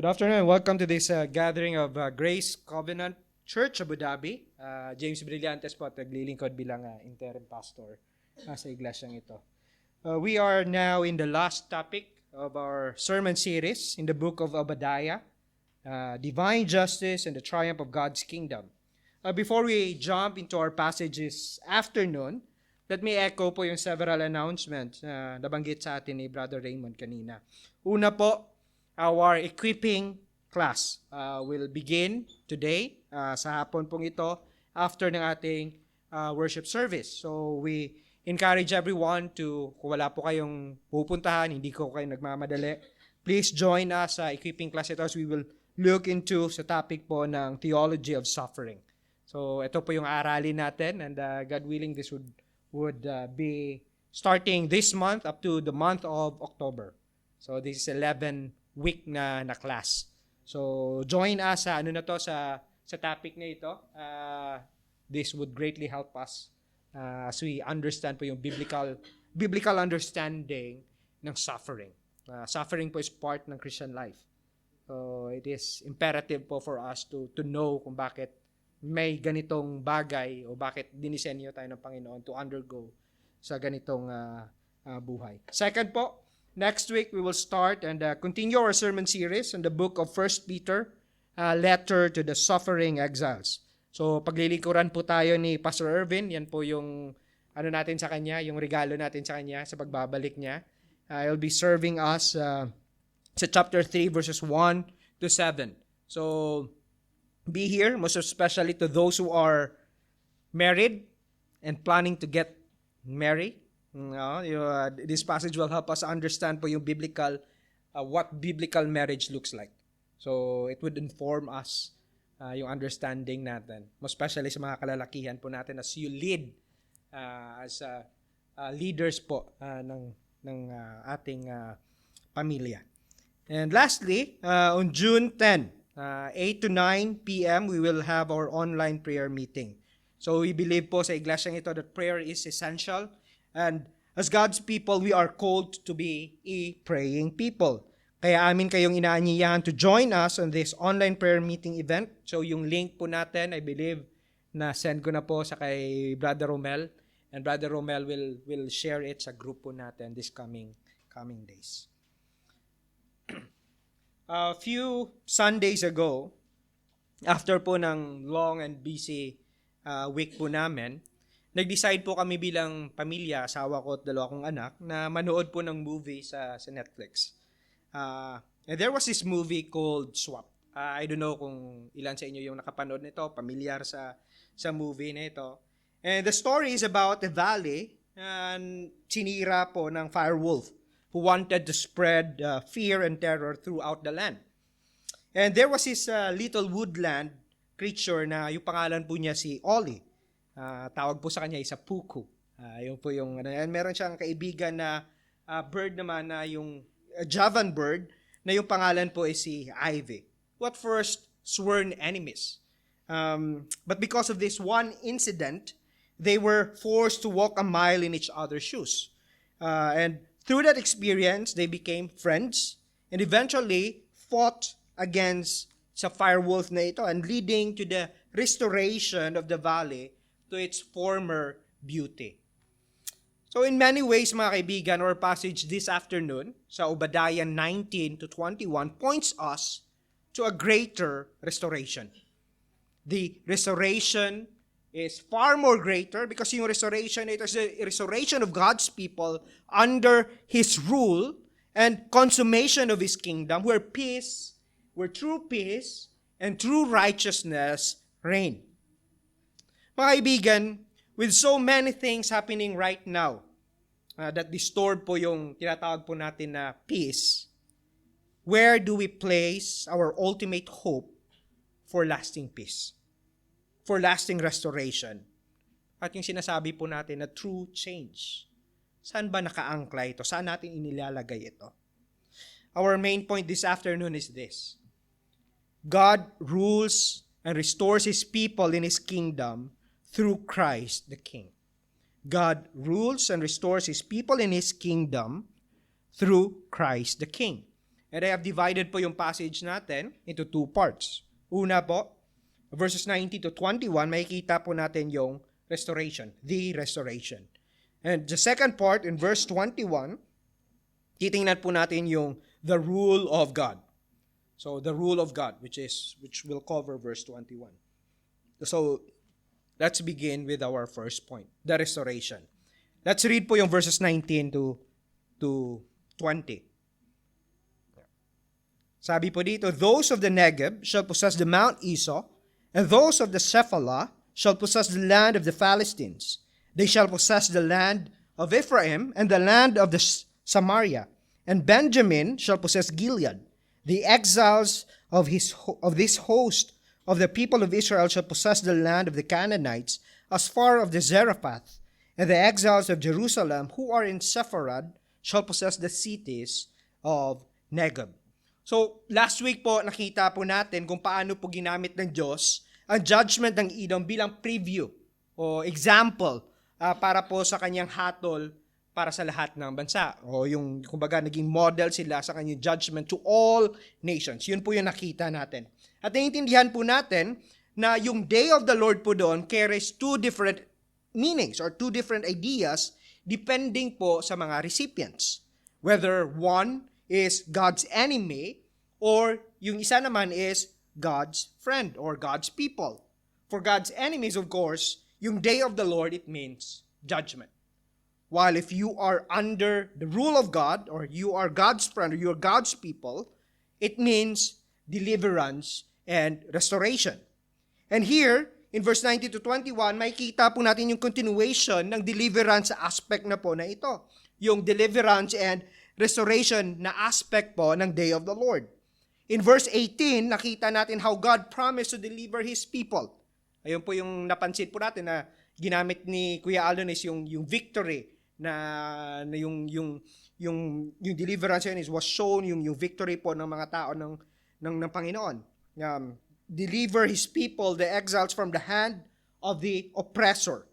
Good afternoon and welcome to this gathering of Grace Covenant Church, Abu Dhabi. James Brillantes po at naglilingkod bilang interim pastor sa iglesyang ito. We are now in the last topic of our sermon series in the book of Obadiah, Divine Justice and the Triumph of God's Kingdom. Before we jump into our passages afternoon, let me echo po yung several announcements na nabanggit sa atin ni Brother Raymond kanina. Una po, our equipping class will begin today sa hapon pong ito after ng ating worship service. So we encourage everyone to, kung wala po kayong pupuntahan, hindi ko kayo nagmamadali, please join us sa equipping class ito as we will look into sa topic po ng theology of suffering. So ito po yung aralin natin and God willing this would be starting this month up to the month of October. So this is 11-week na class. So join us sa sa topic na ito. This would greatly help us as we understand po yung biblical understanding ng suffering. Suffering po is part ng Christian life. So it is imperative po for us to know kung bakit may ganitong bagay o bakit dinisenyo tayo ng Panginoon to undergo sa ganitong buhay. Second po, next week we will start and continue our sermon series on the book of 1 Peter, letter to the suffering exiles. So paglilingkuran po tayo ni Pastor Irvin, yan po yung natin sa kanya, yung regalo natin sa kanya sa pagbabalik niya. He'll be serving us sa chapter 3 verses 1 to 7. So be here, most especially to those who are married and planning to get married. This passage will help us understand po yung what biblical marriage looks like. So it would inform us yung understanding natin, most especially sa mga kalalakihan po natin as you lead as leaders po ng ating pamilya. And lastly, on June 10, 8 to 9 p.m., we will have our online prayer meeting. So we believe po sa iglesyang ito that prayer is essential. And as God's people, we are called to be a praying people. Kaya amin kayong inaanyayahan to join us on this online prayer meeting event. So yung link po natin, I believe, na send ko na po sa kay Brother Romel. And Brother Romel will share it sa group po natin this coming days. A few Sundays ago, after po ng long and busy week po namin, nag-decide po kami bilang pamilya, asawa ko at dalawa kong anak, na manood po ng movie sa Netflix. And there was this movie called Swap. I don't know kung ilan sa inyo yung nakapanood nito, pamilyar sa movie na ito. And the story is about a valley and sinira po ng firewolf who wanted to spread fear and terror throughout the land. And there was this little woodland creature na yung pangalan po niya si Ollie. Tawag po sa kanya isa Puku. Yung po yung and meron siyang kaibigan na bird naman na yung Javan bird na yung pangalan po is si Ivy. What first sworn enemies. But because of this one incident, they were forced to walk a mile in each other's shoes. And through that experience, they became friends and eventually fought against sa firewolf na ito and leading to the restoration of the valley to its former beauty. So in many ways, mga kaibigan, our passage this afternoon sa Obadiah 19 to 21 points us to a greater restoration. The restoration is far more greater because yung restoration, it is the restoration of God's people under His rule and consummation of His kingdom where true peace and true righteousness reign. Mga kaibigan, with so many things happening right now that disturb po yung tinatawag po natin na peace, where do we place our ultimate hope for lasting peace? For lasting restoration. At yung sinasabi po natin na true change. Saan ba nakaangkla ito? Saan natin inilalagay ito? Our main point this afternoon is this. God rules and restores His people in His kingdom through Christ the King. God rules and restores His people in His kingdom through Christ the King. And I have divided po yung passage natin into two parts. Una po, verses 19 to 21, makikita po natin yung restoration, the restoration. And the second part, in verse 21, titingnan po natin yung the rule of God. So, the rule of God, which will cover verse 21. So, let's begin with our first point, the restoration. Let's read po yung verses 19 to 20. Sabi po dito, those of the Negeb shall possess the Mount Esau, and those of the Shephelah shall possess the land of the Philistines. They shall possess the land of Ephraim and the land of the Samaria, and Benjamin shall possess Gilead. The exiles of this host of the people of Israel shall possess the land of the Canaanites as far as the Zarephath, and the exiles of Jerusalem who are in Sepharad shall possess the cities of Negeb. So, last week po, nakita po natin kung paano po ginamit ng Diyos ang judgment ng Edom bilang preview o example para po sa kanyang hatol para sa lahat ng bansa. O yung, kumbaga, naging model sila sa kanyang judgment to all nations. Yun po yung nakita natin. At naiintindihan po natin na yung day of the Lord po doon carries two different meanings or two different ideas depending po sa mga recipients. Whether one is God's enemy, or yung isa naman is God's friend or God's people. For God's enemies, of course, yung day of the Lord, it means judgment. While if you are under the rule of God, or you are God's friend, or you are God's people, it means deliverance and restoration. And here, in verse 19 to 21, makikita po natin yung continuation ng deliverance aspect na po na ito. Yung deliverance and restoration na aspect po ng day of the Lord. In verse 18, nakita natin how God promised to deliver His people. Ayun po yung napansin po natin na ginamit ni Kuya Alon is yung victory na yung deliverance yun was shown, yung victory po ng mga tao ng Panginoon. Deliver His people, the exiles, from the hand of the oppressor.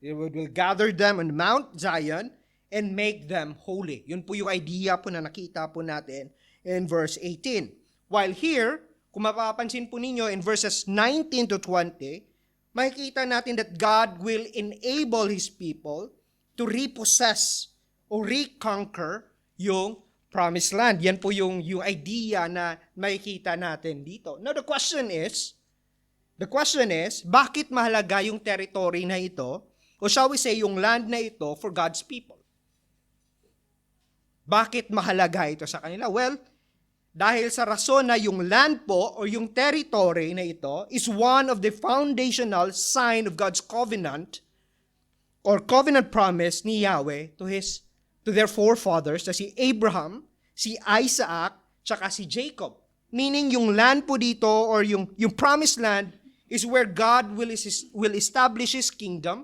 He will gather them on Mount Zion and make them holy. Yun po yung idea po na nakita po natin in verse 18. While here, kung mapapansin po ninyo in verses 19 to 20, makikita natin that God will enable His people to repossess or reconquer yung promised land. Yan po yung idea na makikita natin dito. Now the question is, bakit mahalaga yung territory na ito, o shall we say yung land na ito for God's people? Bakit mahalaga ito sa kanila? Well, dahil sa rason na yung land po o yung territory na ito is one of the foundational sign of God's covenant or covenant promise ni Yahweh to their forefathers, na si Abraham, si Isaac, tsaka si Jacob. Meaning yung land po dito or yung promised land is where God will establish His kingdom.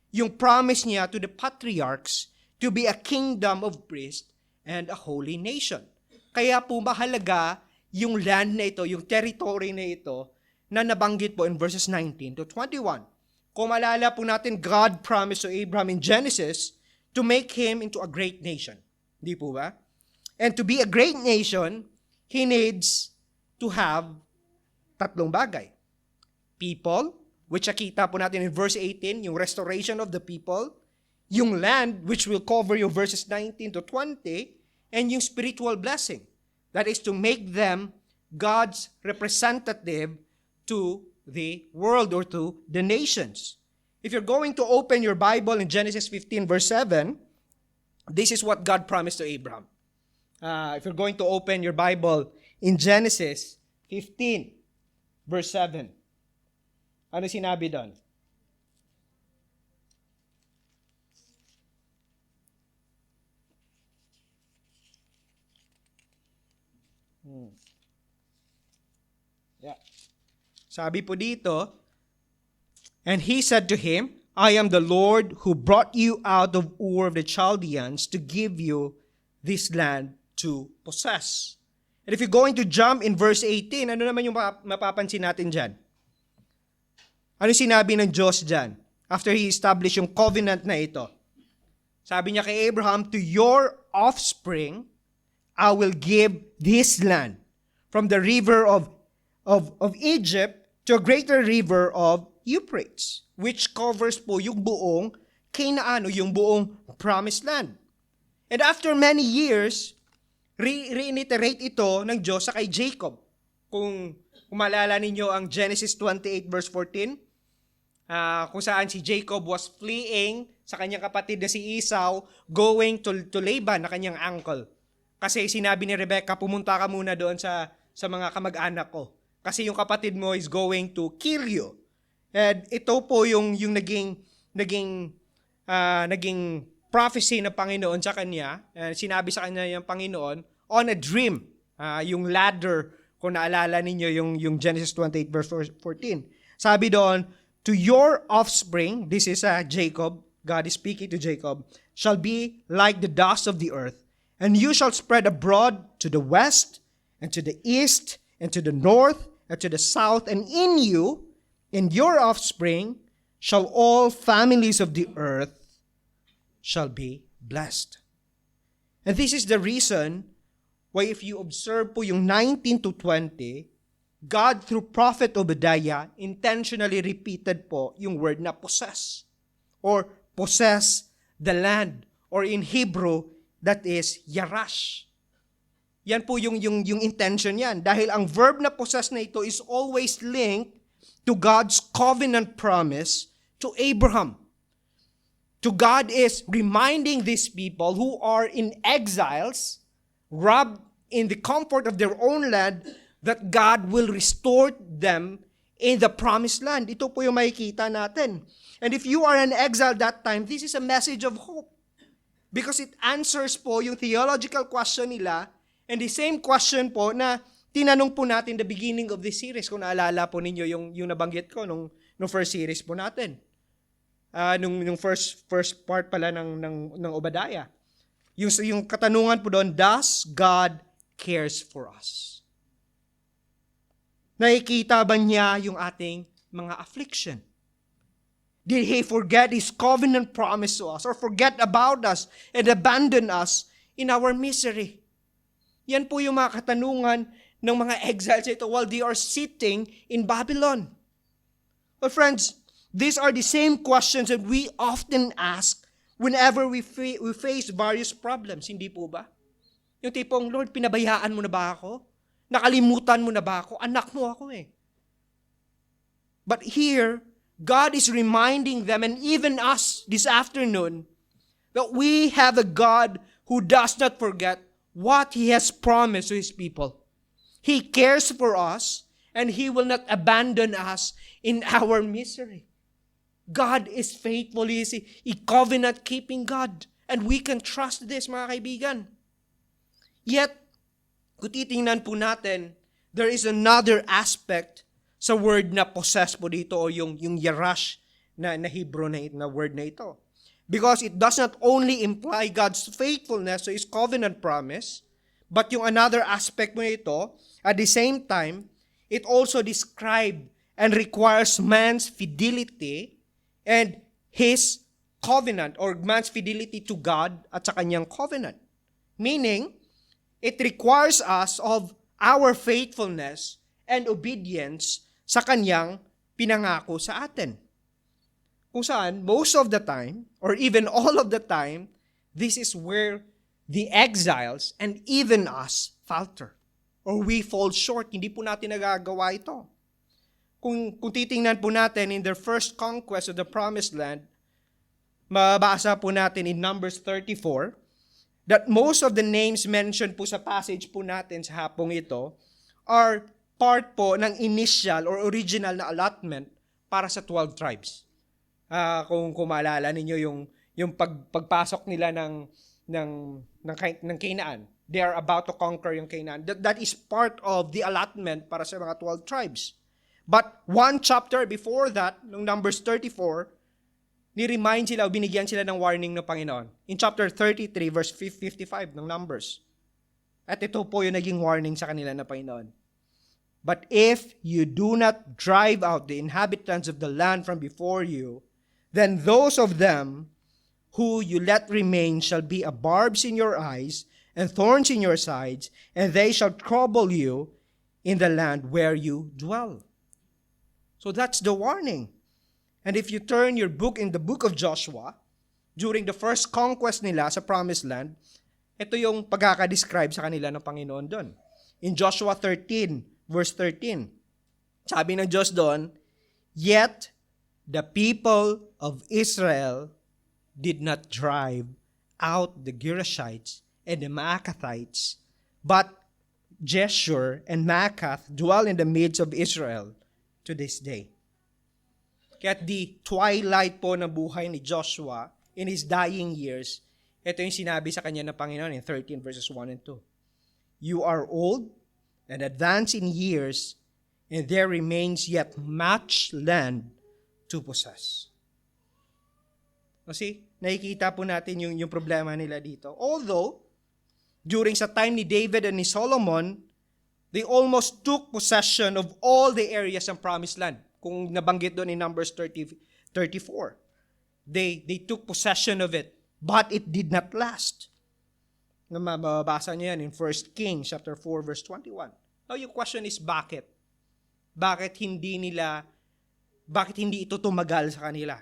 Yung promise niya to the patriarchs to be a kingdom of priests and a holy nation. Kaya po mahalaga yung land na ito, yung territory na ito, na nabanggit po in verses 19 to 21. Kung maalala po natin, God promised to Abraham in Genesis to make him into a great nation. Di po ba? And to be a great nation, he needs to have tatlong bagay. People, which nakita po natin in verse 18, yung restoration of the people, yung land, which will cover yung verses 19 to 20, and yung spiritual blessing. That is to make them God's representative to the world or to the nations. If you're going to open your Bible in Genesis 15 verse 7, this is what God promised to Abraham. If you're going to open your Bible in Genesis 15 verse 7, ano sinabi doon? Yeah. Sabi po dito, and he said to him, I am the Lord who brought you out of Ur of the Chaldeans to give you this land to possess. And if you're going to jump in verse 18, ano naman yung mapapansin natin dyan? Ano sinabi ng Diyos dyan? After He established yung covenant na ito. Sabi niya kay Abraham, to your offspring, I will give this land from the river of Egypt to a greater river of Euphrates, which covers po yung buong Canaan o yung buong promised land. And after many years, reiterate ito ng Diyos sa kay Jacob. Kung maalala ninyo ang Genesis 28 verse 14, kung saan si Jacob was fleeing sa kanyang kapatid na si Esau, going to Laban na kanyang uncle. Kasi sinabi ni Rebecca, pumunta ka muna doon sa mga kamag-anak ko. Kasi yung kapatid mo is going to kill you. And ito po yung naging prophecy ng Panginoon sa kanya. Sinabi sa kanya yung Panginoon on a dream. Yung ladder, kung naalala ninyo yung Genesis 28 verse 14. Sabi doon, to your offspring, this is Jacob, God is speaking to Jacob, shall be like the dust of the earth, and you shall spread abroad to the west, and to the east, and to the north, and to the south, and in you, in your offspring, shall all families of the earth shall be blessed. And this is the reason why if you observe po yung 19 to 20, God through Prophet Obadiah intentionally repeated po yung word na possess or possess the land, or in Hebrew, that is yarash. Yan po yung intention yan. Dahil ang verb na possess na ito is always linked to God's covenant promise to Abraham. To God is reminding these people who are in exiles, robbed in the comfort of their own land, that God will restore them in the promised land. Ito po yung makikita natin. And if you are an exile that time, this is a message of hope. Because it answers po yung theological question nila, and the same question po na tinanong po natin the beginning of this series. Kung naalala po ninyo yung nabanggit ko nung first series po natin. Nung first part pala ng Obadiah. Yung katanungan po doon, does God cares for us? Nakikita ba niya yung ating mga affliction? Did He forget His covenant promise to us, or forget about us and abandon us in our misery? Yan po yung mga katanungan ng mga exiles ito while they are sitting in Babylon. Well, friends, these are the same questions that we often ask whenever we face various problems. Hindi po ba? Yung tipong, Lord, pinabayaan mo na ba ako? Nakalimutan mo na ba ako? Anak mo ako eh. But here, God is reminding them, and even us this afternoon, that we have a God who does not forget what He has promised to His people. He cares for us, and He will not abandon us in our misery. God is faithful. He is a covenant-keeping God. And we can trust this, mga kaibigan. Yet, kung titingnan po natin, there is another aspect sa word na possess po dito, o yung yarash na Hebrew na word na ito. Because it does not only imply God's faithfulness to His covenant promise, but yung another aspect mo ito, at the same time, it also describes and requires man's fidelity and his covenant, or man's fidelity to God at sa kanyang covenant. Meaning, it requires us of our faithfulness and obedience sa kanyang pinangako sa atin. Kung saan, most of the time, or even all of the time, this is where the exiles and even us falter. Or we fall short. Hindi po natin nagagawa ito. Kung titingnan po natin in their first conquest of the promised land, mabasa po natin in Numbers 34, that most of the names mentioned po sa passage po natin sa hapong ito are part po ng initial or original na allotment para sa 12 tribes. Kung maalala ninyo yung pagpasok nila ng Canaan. They are about to conquer yung Canaan. That is part of the allotment para sa mga 12 tribes. But one chapter before that, nung Numbers 34, ni-remind sila o binigyan sila ng warning ng Panginoon. In chapter 33, verse 55 ng Numbers. At ito po yung naging warning sa kanila ng Panginoon. But if you do not drive out the inhabitants of the land from before you, then those of them who you let remain shall be a barbs in your eyes, and thorns in your sides, and they shall trouble you in the land where you dwell. So that's the warning. And if you turn your book in the book of Joshua, during the first conquest nila sa Promised Land, ito yung pagkakadescribe sa kanila ng Panginoon doon. In Joshua 13, verse 13, sabi ng Diyos doon, "Yet the people of Israel did not drive out the Girgashites and the Maacathites, but Jeshur and Maacath dwell in the midst of Israel to this day." Kaya at the twilight po ng buhay ni Joshua, in his dying years, ito yung sinabi sa kanya ng Panginoon in 13 verses 1 and 2. "You are old and advanced in years, and there remains yet much land to possess." Kasi nakikita po natin yung problema nila dito. Although, during sa time ni David and ni Solomon, they almost took possession of all the areas ng Promised Land. Kung nabanggit doon in Numbers 34. They took possession of it, but it did not last. Mababasa niyo yan in 1 Kings chapter 4 verse 21. Now yung question is bakit? Bakit hindi ito tumagal sa kanila?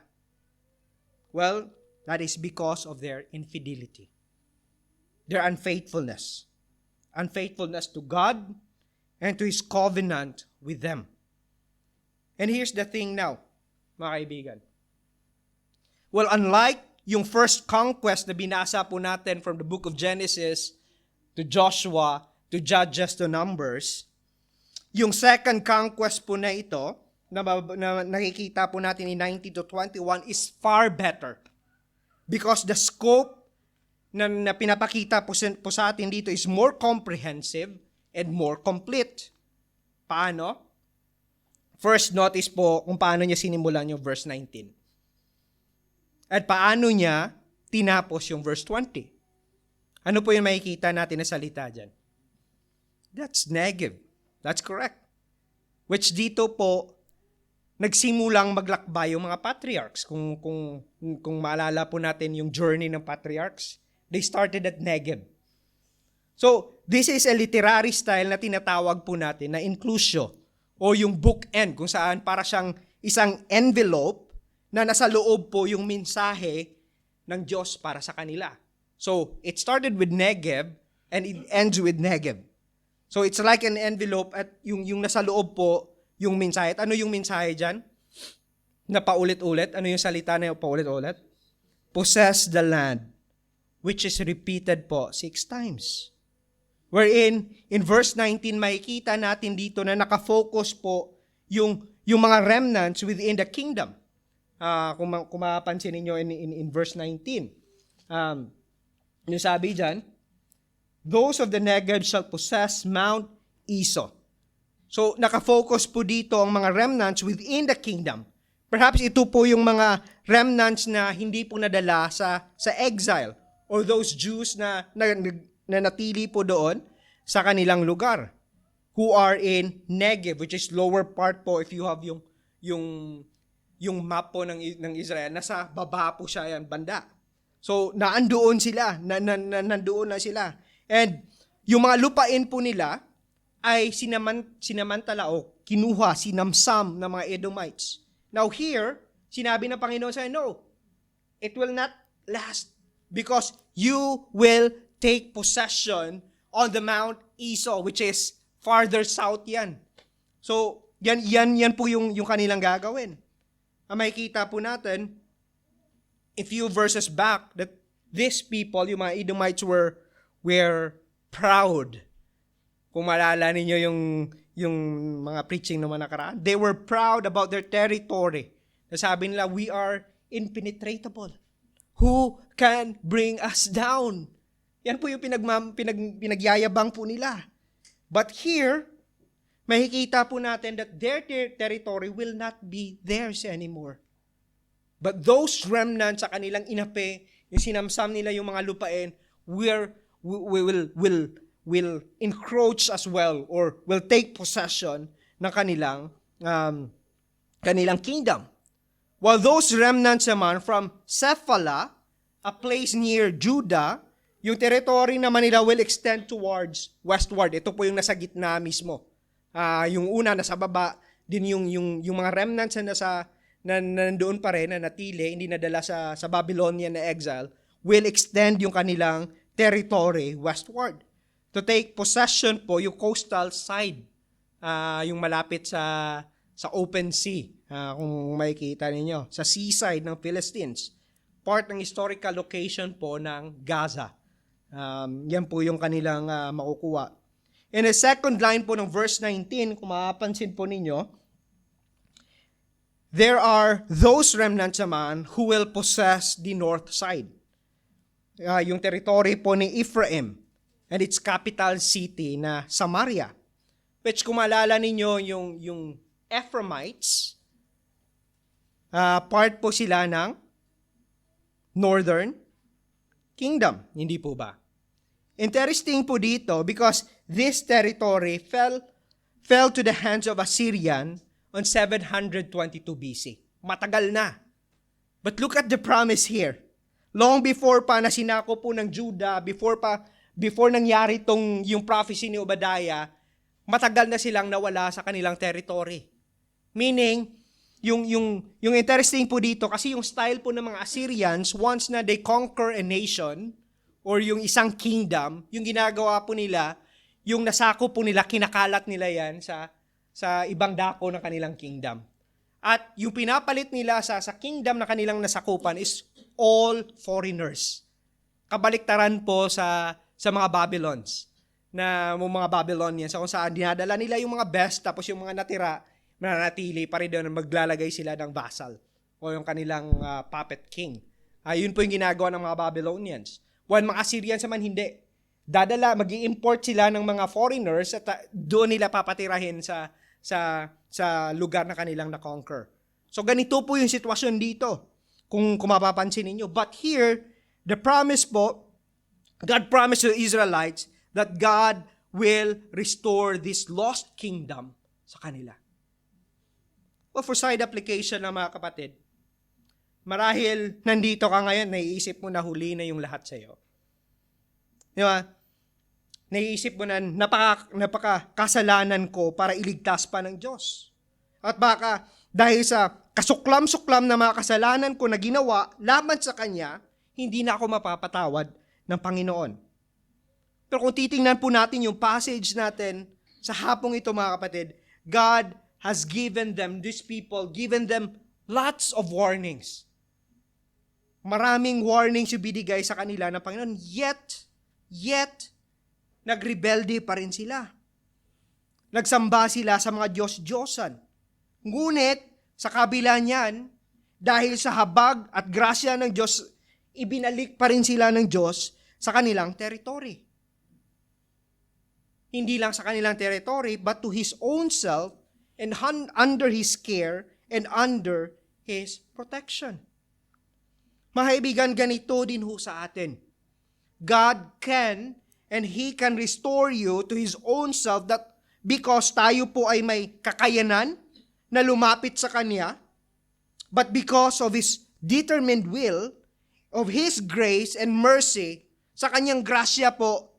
Well, that is because of their infidelity. Their unfaithfulness. Unfaithfulness to God and to His covenant with them. And here's the thing now, mga kaibigan. Well, unlike yung first conquest na binasa po natin from the book of Genesis to Joshua, to Judges, to Numbers, yung second conquest po na ito, na nakikita po natin in 19 to 21, is far better. Because the scope na pinapakita po sa atin dito is more comprehensive and more complete. Paano? First, notice po kung paano niya sinimulan yung verse 19. At paano niya tinapos yung verse 20. Ano po yung makikita natin na salita dyan? That's Negev. That's correct. Which dito po, nagsimulang maglakbay yung mga patriarchs. Kung maalala po natin yung journey ng patriarchs, they started at Negev. So, this is a literary style na tinatawag po natin na inclusio o yung bookend, kung saan para siyang isang envelope na nasa loob po yung mensahe ng Diyos para sa kanila. So, it started with Negev and it ends with Negev. So, it's like an envelope at yung nasa loob po yung mensahe. At ano yung mensahe dyan? Na paulit-ulit. Ano yung salita na yung paulit-ulit? Possess the land, which is repeated po 6 times. Wherein, in verse 19, makikita natin dito na nakafocus po yung mga remnants within the kingdom. Kung mapapansin ninyo in verse 19. Yung sabi dyan, "Those of the Negev shall possess Mount Esau." So, nakafocus po dito ang mga remnants within the kingdom. Perhaps ito po yung mga remnants na hindi po nadala sa exile, or those Jews na natili po doon sa kanilang lugar, who are in Negev, which is lower part po if you have yung map po ng Israel, nasa baba po siya yan, banda. So, naandoon sila, nandoon na sila. And yung mga lupain po nila ay sinamantala o kinuha, sinamsam ng mga Edomites. Now here, sinabi ng Panginoon sa no, it will not last because you will take possession on the Mount Esau, which is farther south yan. So, yan po yung kanilang gagawin. Ang makikita po natin, a few verses back, that these people, yung mga Edomites were proud. Kung maalala ninyo yung mga preaching naman nakaraan, they were proud about their territory. Nasabi nila, we are impenetrable. Who can bring us down? Yan po yung pinagyayabang po nila. But here, makikita po natin that their territory will not be theirs anymore. But those remnants sa kanilang inape, yung sinamsam nila yung mga lupain, will encroach as well or will take possession ng kanilang kingdom. While those remnants naman from Shephelah, a place near Judah, Yung territory naman nila will extend towards westward. Ito po yung nasa gitna mismo. Yung una nasa baba, din yung mga remnants na nandoon pa rin, na natili, hindi nadala sa Babylonian na exile, will extend yung kanilang territory westward. To take possession po yung coastal side, yung malapit sa open sea, kung makikita ninyo, sa seaside ng Philistines. Part ng historical location po ng Gaza. Yan po yung kanilang makukuha. In the second line po ng verse 19, kung mapapansin po ninyo, there are those remnants naman who will possess the north side. Yung territory po ni Ephraim and its capital city na Samaria. Which kung maalala ninyo, yung Ephraimites, part po sila ng Northern Kingdom. Hindi po ba? Interesting po dito because this territory fell to the hands of Assyrian on 722 BC. Matagal na. But look at the promise here. Long before pa na sinako po ng Judah, before nangyari yung prophecy ni Obadiah, matagal na silang nawala sa kanilang territory. Meaning, yung interesting po dito, kasi yung style po ng mga Assyrians, once na they conquer a nation, or yung isang kingdom, yung ginagawa po nila, yung nasako po nila, kinakalat nila yan sa ibang dako ng kanilang kingdom. At yung pinapalit nila sa kingdom na kanilang nasakupan is all foreigners. Kabaliktaran po sa mga Babylons, na mga Babylonians, kung saan dinadala nila yung mga best, tapos yung mga natira, mananatili pa rin doon, maglalagay sila ng vassal o yung kanilang puppet king. Yun po yung ginagawa ng mga Babylonians. While mga Assyrians naman hindi. Mag-i-import sila ng mga foreigners at doon nila papatirahin sa lugar na kanilang na-conquer. So ganito po yung sitwasyon dito, kung mapapansin ninyo. But here, the promise po, God promised to the Israelites that God will restore this lost kingdom sa kanila. Well, for side application na mga kapatid, marahil nandito ka ngayon, naiisip mo na huli na yung lahat sa'yo. Di ba? Naiisip mo na napaka kasalanan ko para iligtas pa ng Diyos. At baka dahil sa kasuklam-suklam na mga kasalanan ko na ginawa laban sa Kanya, hindi na ako mapapatawad ng Panginoon. Pero kung titingnan po natin yung passage natin sa hapong ito mga kapatid, God has given them, these people, given them lots of warnings. Maraming warnings yung binigay sa kanila ng Panginoon, yet, nagrebelde pa rin sila. Nagsamba sila sa mga Diyos-Diyosan. Ngunit, sa kabila niyan, dahil sa habag at grasya ng Diyos, ibinalik pa rin sila ng Diyos sa kanilang territory. Hindi lang sa kanilang territory, but to His own self, and under His care, and under His protection. Mga kaibigan, ganito din ho sa atin. God can, and He can restore you to His own self, that because tayo po ay may kakayanan na lumapit sa Kanya, but because of His determined will, of His grace and mercy, sa Kanyang grasya po,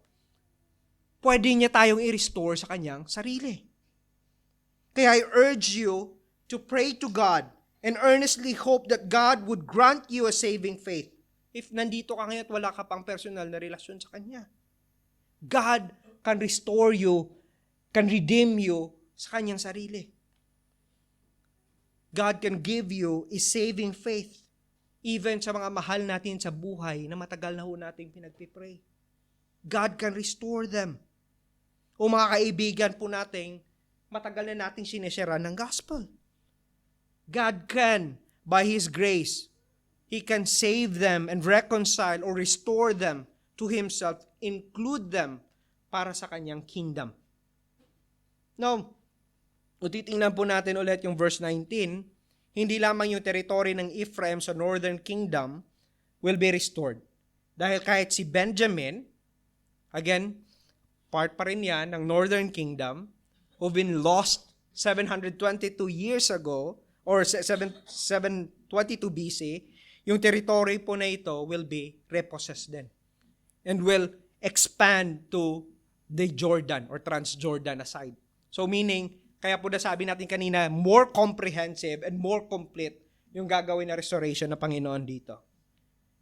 pwede niya tayong i-restore sa Kanyang sarili. Kaya I urge you to pray to God and earnestly hope that God would grant you a saving faith. If nandito ka ngayon at wala ka pang personal na relasyon sa Kanya, God can restore you, can redeem you sa Kanyang sarili. God can give you a saving faith even sa mga mahal natin sa buhay na matagal na ho nating pinagpipray. God can restore them. O mga kaibigan po nating matagal na nating sinesera ng gospel. God can, by His grace, He can save them and reconcile or restore them to Himself, include them para sa Kanyang kingdom. Now, kung titingnan po natin ulit yung verse 19, hindi lamang yung territory ng Ephraim sa northern kingdom will be restored. Dahil kahit si Benjamin, again, part pa rin yan ng northern kingdom, who've been lost 722 years ago, or 722 BC, yung territory po na ito will be repossessed din. and will expand to the Jordan or Transjordan aside. So meaning, kaya po nasabi natin kanina, more comprehensive and more complete yung gagawin na restoration ng Panginoon dito.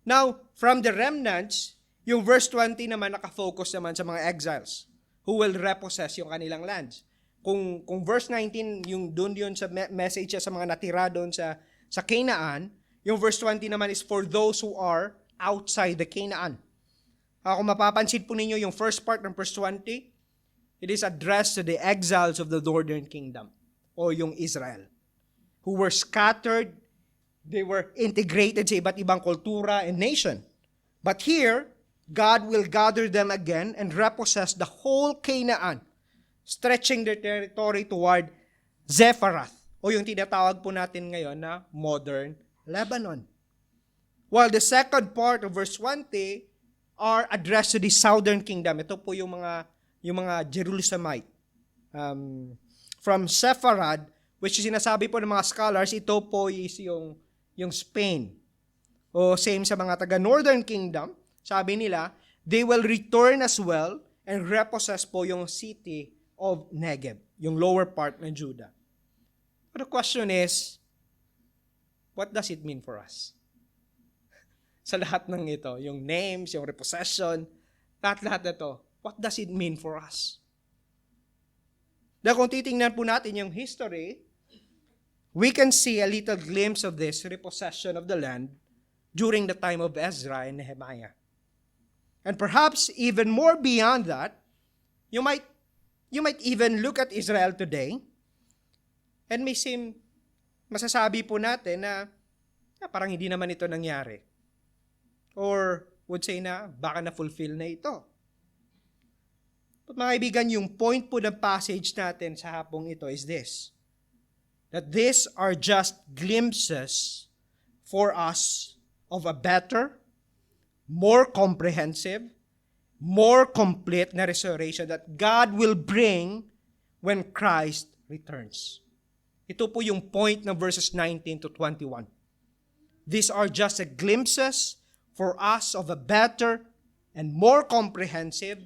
Now, from the remnants, yung verse 20 naman nakafocus naman sa mga exiles who will repossess yung kanilang lands. Kung verse 19, yung doon yun sa message sa mga natira doon sa Canaan, yung verse 20 naman is for those who are outside the Canaan. Kung mapapansin po ninyo yung first part ng verse 20, it is addressed to the exiles of the northern kingdom o yung Israel who were scattered, they were integrated sa iba't ibang kultura and nation. But here, God will gather them again and repossess the whole Canaan, stretching their territory toward Zephath, o yung tinatawag po natin ngayon na modern Lebanon. While the second part of verse 20 are addressed to the southern kingdom. Ito po yung mga Jerusalemite. From Sepharad, which is sinasabi po ng mga scholars, ito po is yung Spain. O same sa mga taga-northern kingdom, sabi nila, they will return as well and repossess po yung city of Negev, yung lower part ng Judah. But the question is, what does it mean for us? Sa lahat ng ito, yung names, yung repossession, lahat na ito, what does it mean for us? Dahil kung titingnan po natin yung history, we can see a little glimpse of this repossession of the land during the time of Ezra and Nehemiah. And perhaps even more beyond that, you might even look at Israel today and masasabi po natin na parang hindi naman ito nangyari. Or would say na baka na-fulfill na ito. But mga kaibigan, yung point po ng passage natin sa hapong ito is this. That these are just glimpses for us of a better, more comprehensive, more complete na restoration that God will bring when Christ returns. Ito po yung point ng verses 19 to 21. These are just glimpses for us of a better and more comprehensive,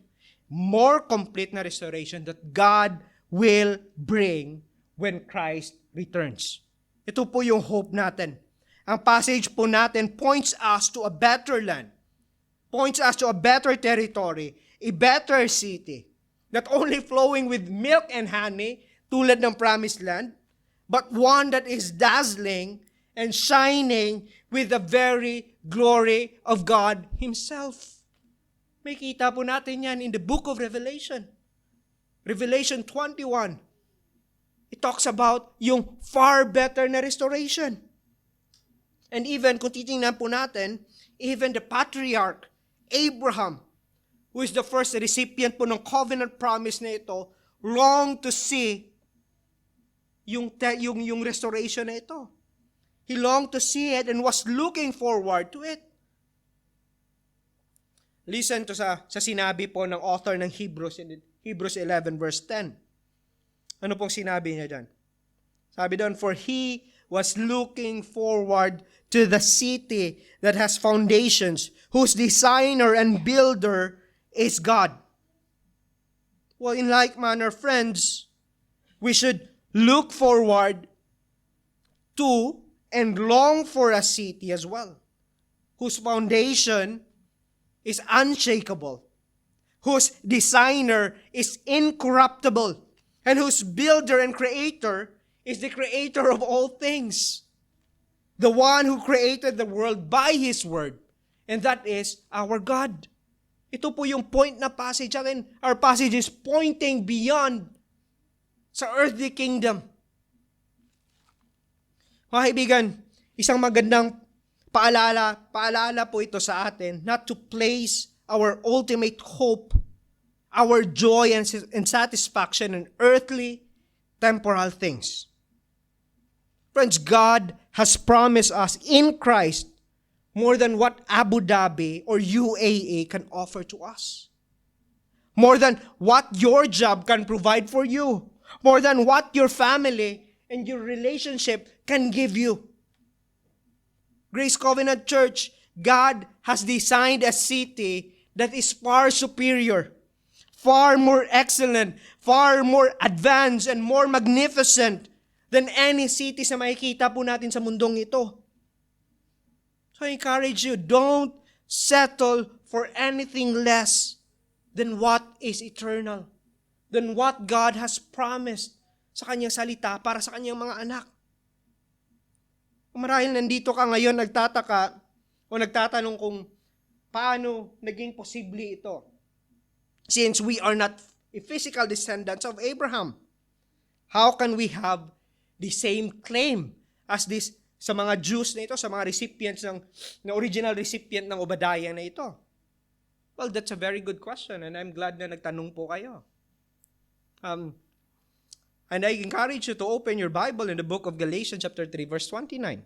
more complete na restoration that God will bring when Christ returns. Ito po yung hope natin. Ang passage po natin points us to a better land, points us to a better territory, a better city, not only flowing with milk and honey, tulad ng promised land, but one that is dazzling and shining with the very glory of God Himself. May kita po natin yan in the book of Revelation. Revelation 21. It talks about yung far better na restoration. And even, kung titingnan po natin, even the patriarch, Abraham, who is the first recipient po ng covenant promise na ito, longed to see yung restoration na ito. He longed to see it and was looking forward to it. Listen to sa sinabi po ng author ng Hebrews 11 verse 10. Ano pong sinabi niya dyan? Sabi doon, for he was looking forward to the city that has foundations, whose designer and builder is God. Well, in like manner, friends, we should look forward to and long for a city as well, whose foundation is unshakable, whose designer is incorruptible, and whose builder and creator is the creator of all things, the one who created the world by His word, and that is our God. Ito po yung point na passage atin. Our passage is pointing beyond sa earthly kingdom. Mga kaibigan, isang magandang paalala po ito sa atin, not to place our ultimate hope, our joy and satisfaction in earthly, temporal things. Friends, God has promised us in Christ more than what Abu Dhabi or UAE can offer to us. More than what your job can provide for you. More than what your family and your relationship can give you. Grace Covenant Church, God has designed a city that is far superior, far more excellent, far more advanced, and more magnificent than any city sa makikita po natin sa mundong ito. So I encourage you, don't settle for anything less than what is eternal, than what God has promised sa kanyang salita para sa kanyang mga anak. Marahil nandito ka ngayon nagtataka o nagtatanong kung paano naging posible ito. Since we are not a physical descendants of Abraham, how can we have the same claim as this sa mga Jews na ito, sa mga recipients na original recipient ng Obadiah na ito? Well, that's a very good question and I'm glad na nagtanong po kayo. And I encourage you to open your Bible in the book of Galatians chapter 3 verse 29.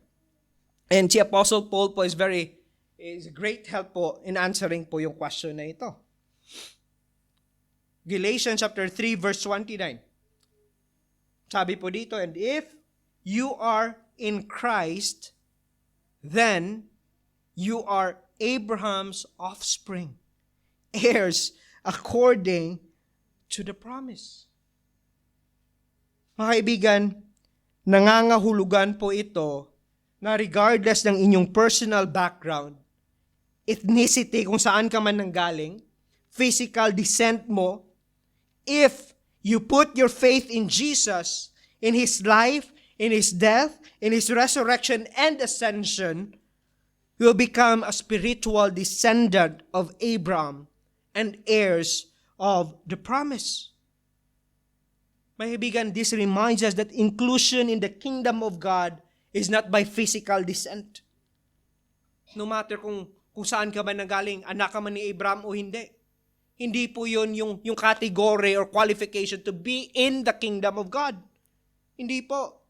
And si Apostle Paul po is great help po in answering po yung question na ito. Galatians chapter 3 verse 29. Sabi po dito, and if you are in Christ, then you are Abraham's offspring, heirs according to the promise. Mga kaibigan, nangangahulugan po ito na regardless ng inyong personal background, ethnicity, kung saan ka man nanggaling, physical descent mo, if you put your faith in Jesus, in His life, in His death, in His resurrection and ascension, you will become a spiritual descendant of Abraham and heirs of the promise. My kaibigan, this reminds us that inclusion in the kingdom of God is not by physical descent. No matter kung saan ka man nanggaling, anak ka man ni Abraham o hindi. Hindi po yun yung category or qualification to be in the kingdom of God. Hindi po.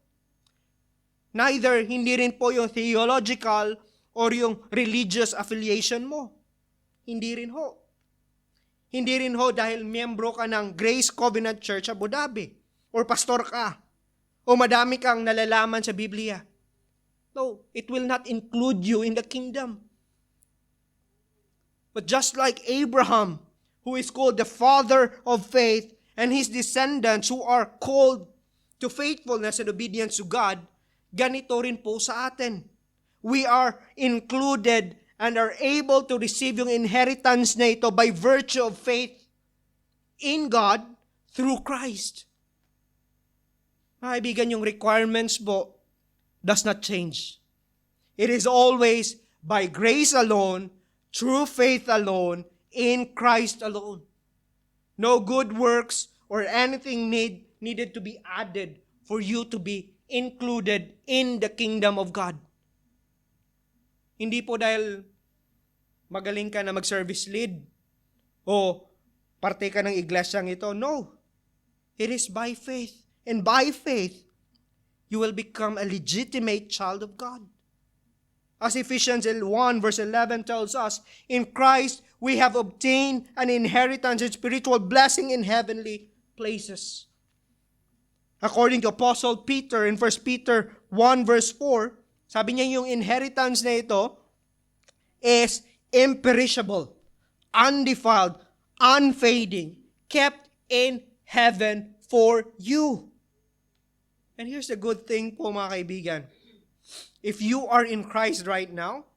Neither, hindi rin po yung theological or yung religious affiliation mo. Hindi rin ho. Hindi rin ho dahil miyembro ka ng Grace Covenant Church Abu Dhabi or pastor ka o madami kang nalalaman sa Biblia. No, it will not include you in the kingdom. But just like Abraham, who is called the father of faith, and his descendants who are called to faithfulness and obedience to God, ganito rin po sa atin. We are included and are able to receive yung inheritance na ito by virtue of faith in God through Christ. Mga kaibigan, yung requirements po does not change. It is always by grace alone, through faith alone, in Christ alone. No good works or anything needed to be added for you to be included in the kingdom of God. Hindi po dahil magaling ka na mag-service lead o parte ka ng iglesyang ito. No. It is by faith. And by faith, you will become a legitimate child of God. As Ephesians 1 verse 11 tells us, in Christ we have obtained an inheritance and spiritual blessing in heavenly places. According to Apostle Peter in 1 Peter 1 verse 4, sabi niya yung inheritance na ito is imperishable, undefiled, unfading, kept in heaven for you. And here's the good thing po mga kaibigan. If you are in Christ right now,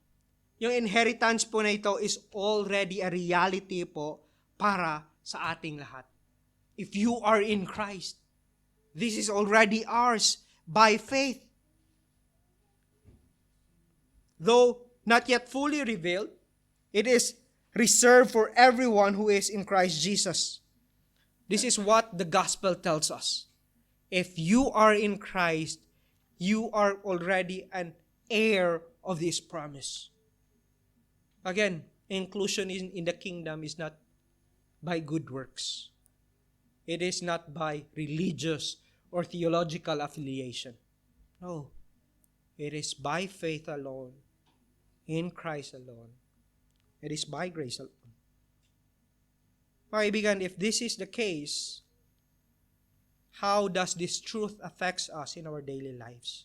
yung inheritance po na ito is already a reality po para sa ating lahat. If you are in Christ, this is already ours by faith. Though not yet fully revealed, it is reserved for everyone who is in Christ Jesus. This is what the gospel tells us. If you are in Christ, you are already an heir of this promise. Again, inclusion in the kingdom is not by good works. It is not by religious or theological affiliation. No. It is by faith alone, in Christ alone. It is by grace alone. Mga kaibigan, if this is the case, how does this truth affect us in our daily lives?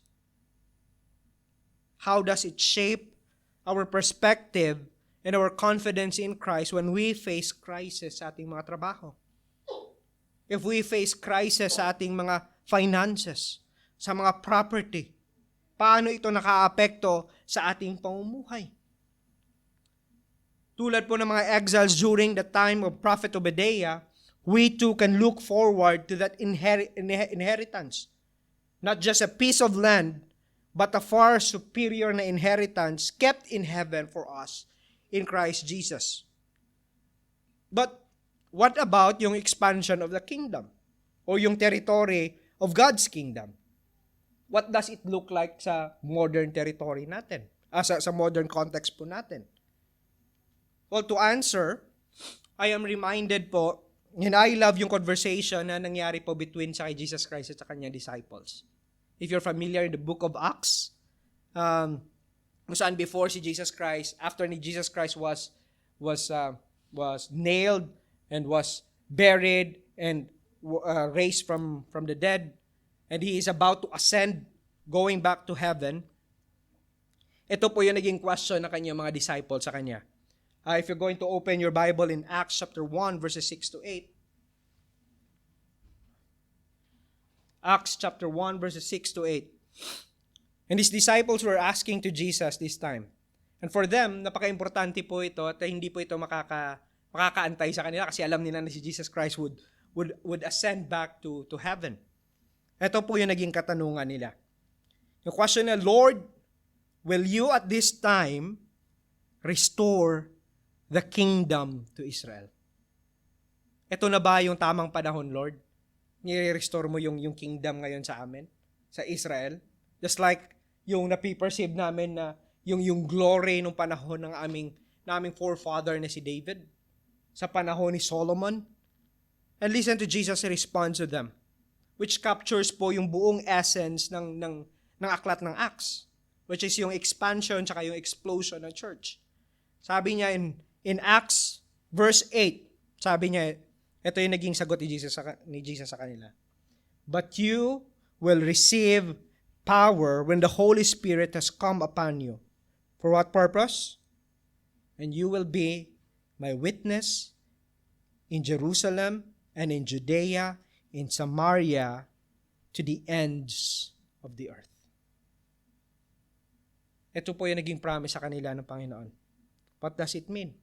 How does it shape our perspective and our confidence in Christ when we face crisis sa ating mga trabaho. If we face crisis sa ating mga finances, sa mga property, paano ito nakaapekto sa ating pamumuhay? Tulad po ng mga exiles during the time of Prophet Obadiah, we too can look forward to that inheritance. Not just a piece of land, but a far superior na inheritance kept in heaven for us in Christ Jesus. But what about yung expansion of the kingdom? O yung territory of God's kingdom? What does it look like sa modern territory natin? Sa modern context po natin? Well, to answer, I am reminded po, and I love yung conversation na nangyari po between sa kay Jesus Christ at sa kanyang disciples. If you're familiar in the book of Acts, kung saan before si Jesus Christ, after ni Jesus Christ was nailed and was buried and raised from the dead, and he is about to ascend, going back to heaven, ito po yung naging question na kanyang mga disciples sa kanya. If you're going to open your Bible in Acts chapter 1, verses 6 to 8. Acts chapter 1, verses 6 to 8. And his disciples were asking to Jesus this time. And for them, napaka-importante po ito at hindi po ito makakaantay sa kanila kasi alam nila na si Jesus Christ would ascend back to heaven. Ito po yung naging katanungan nila. Yung question na, Lord, will you at this time restore the kingdom to Israel? Ito na ba yung tamang panahon, Lord? Nire-restore mo yung kingdom ngayon sa amin, sa Israel? Just like yung napiperceive namin na yung glory nung panahon ng naming forefather na si David, sa panahon ni Solomon. And listen to Jesus' response to them, which captures po yung buong essence ng aklat ng Acts, which is yung expansion tsaka yung explosion ng church. Sabi niya in Acts verse 8, sabi niya, ito yung naging sagot ni Jesus sa kanila. But you will receive power when the Holy Spirit has come upon you. For what purpose? And you will be my witness in Jerusalem and in Judea, in Samaria, to the ends of the earth. Ito po yung naging promise sa kanila ng Panginoon. What does it mean?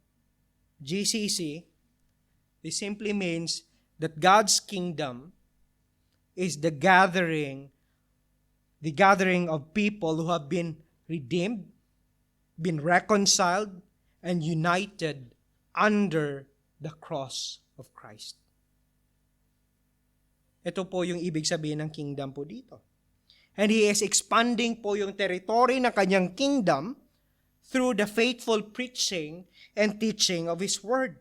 GCC, this simply means that God's kingdom is the gathering of people who have been redeemed, been reconciled, and united under the cross of Christ. Ito po yung ibig sabihin ng kingdom po dito. And He is expanding po yung territory ng kanyang kingdom through the faithful preaching and teaching of His Word.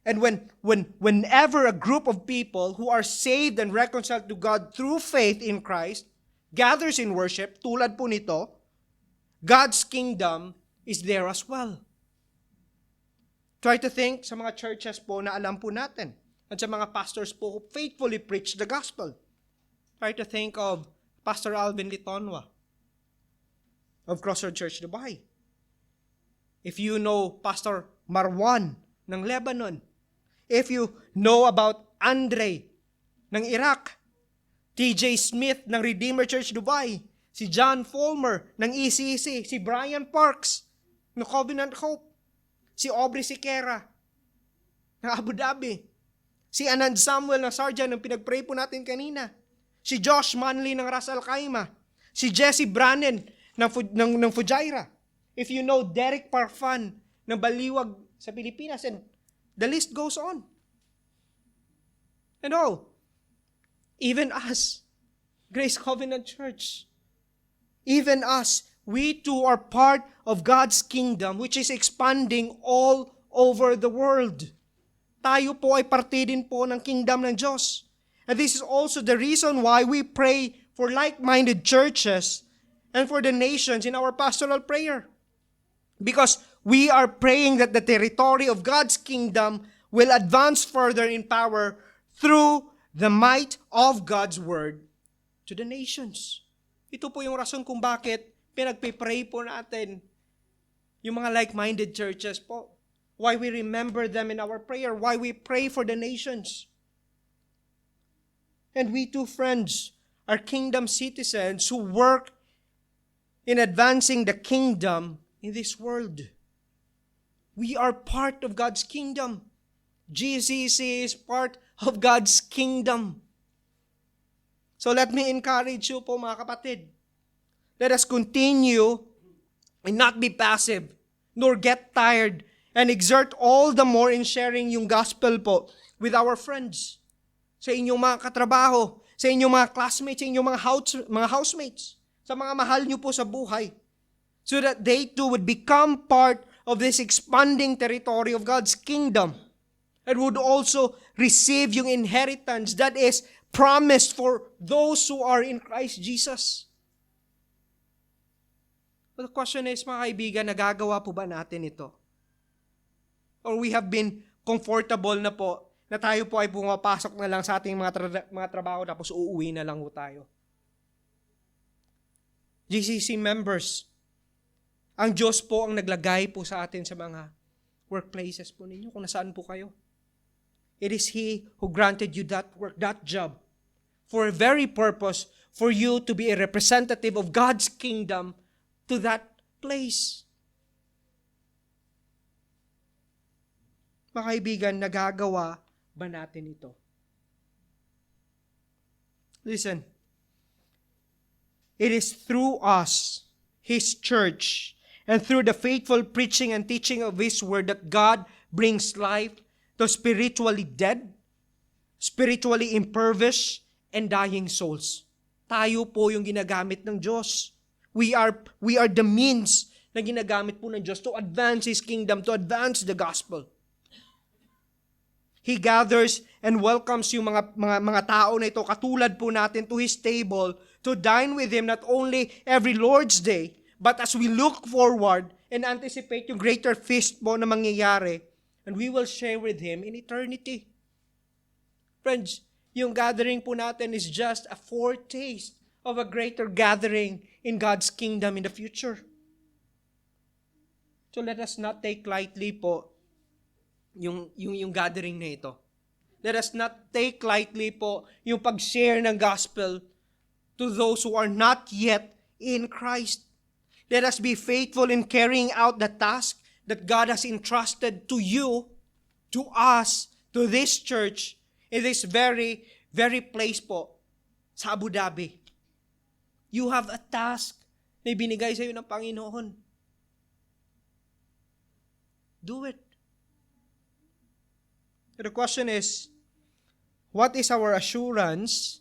And whenever a group of people who are saved and reconciled to God through faith in Christ gathers in worship, tulad po nito, God's kingdom is there as well. Try to think sa mga churches po na alam po natin at sa mga pastors po who faithfully preach the gospel. Try to think of Pastor Alvin Litonwa of Crossroad Church Dubai. If you know Pastor Marwan ng Lebanon, if you know about Andre ng Iraq, TJ Smith ng Redeemer Church Dubai, si John Fulmer ng ECC, si Brian Parks ng Covenant Hope, si Aubrey Siqueira ng Abu Dhabi, si Anand Samuel ng Sarjan ng pinag-pray po natin kanina, si Josh Manley ng Ras Al Khaimah, si Jesse Brannan ng Fujairah, if you know Derek Parfan ng Baliwag sa Pilipinas, and the list goes on. And all, even us, Grace Covenant Church, even us, we too are part of God's kingdom which is expanding all over the world. Tayo po ay parte din po ng kingdom ng Diyos. And this is also the reason why we pray for like-minded churches and for the nations in our pastoral prayer. Because we are praying that the territory of God's kingdom will advance further in power through the might of God's word to the nations. Ito po yung rason kung bakit pinagpipray po natin Yung mga like-minded churches po. Why we remember them in our prayer. Why we pray for the nations. And we too, friends, are kingdom citizens who work in advancing the kingdom in this world. We are part of God's kingdom. GCC is part of God's kingdom. So let me encourage you po mga kapatid. Let us continue and not be passive, nor get tired, and exert all the more in sharing yung gospel po with our friends. Sa inyong mga katrabaho, sa inyong mga classmates, sa inyong mga housemates, sa mga mahal nyo po sa buhay. So that they too would become part of this expanding territory of God's kingdom. And would also receive yung inheritance that is promised for those who are in Christ Jesus. But the question is, mga kaibigan, nagagawa po ba natin ito? Or we have been comfortable na po, na tayo po ay pumapasok na lang sa ating mga trabaho tapos uuwi na lang po tayo. GCC members, ang Diyos po ang naglagay po sa atin sa mga workplaces po ninyo, kung nasaan po kayo. It is He who granted you that work, that job, for a very purpose, for you to be a representative of God's kingdom to that place. Mga kaibigan, nagagawa ba natin ito? Listen, it is through us, His church, and through the faithful preaching and teaching of His word that God brings life to spiritually dead, spiritually impoverished, and dying souls. Tayo po yung ginagamit ng Diyos. We are the means na ginagamit po ng Diyos to advance His kingdom, to advance the gospel. He gathers and welcomes yung mga tao na ito, katulad po natin, to His table, to dine with Him not only every Lord's Day, but as we look forward and anticipate yung greater feast po na mangyayari, and we will share with Him in eternity. Friends, yung gathering po natin is just a foretaste of a greater gathering in God's kingdom in the future. So let us not take lightly po yung gathering na ito. Let us not take lightly po yung pag-share ng gospel to those who are not yet in Christ. Let us be faithful in carrying out the task that God has entrusted to you, to us, to this church, in this very, very place po, sa Abu Dhabi. You have a task na ibinigay sa iyo ng Panginoon. Do it. The question is, what is our assurance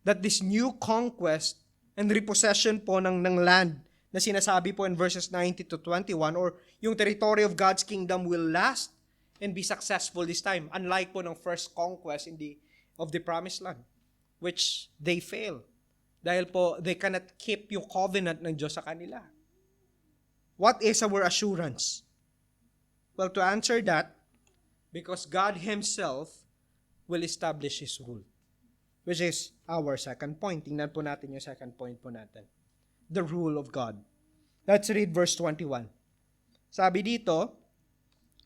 that this new conquest and repossession po ng land na sinasabi po in verses 90 to 21, or yung territory of God's kingdom will last and be successful this time, unlike po ng first conquest of the promised land, which they fail. Dahil po, they cannot keep yung covenant ng Diyos sa kanila. What is our assurance? Well, to answer that, because God Himself will establish His rule, which is our second point. Tingnan po natin yung second point po natin. The rule of God. Let's read verse 21. Sabi dito,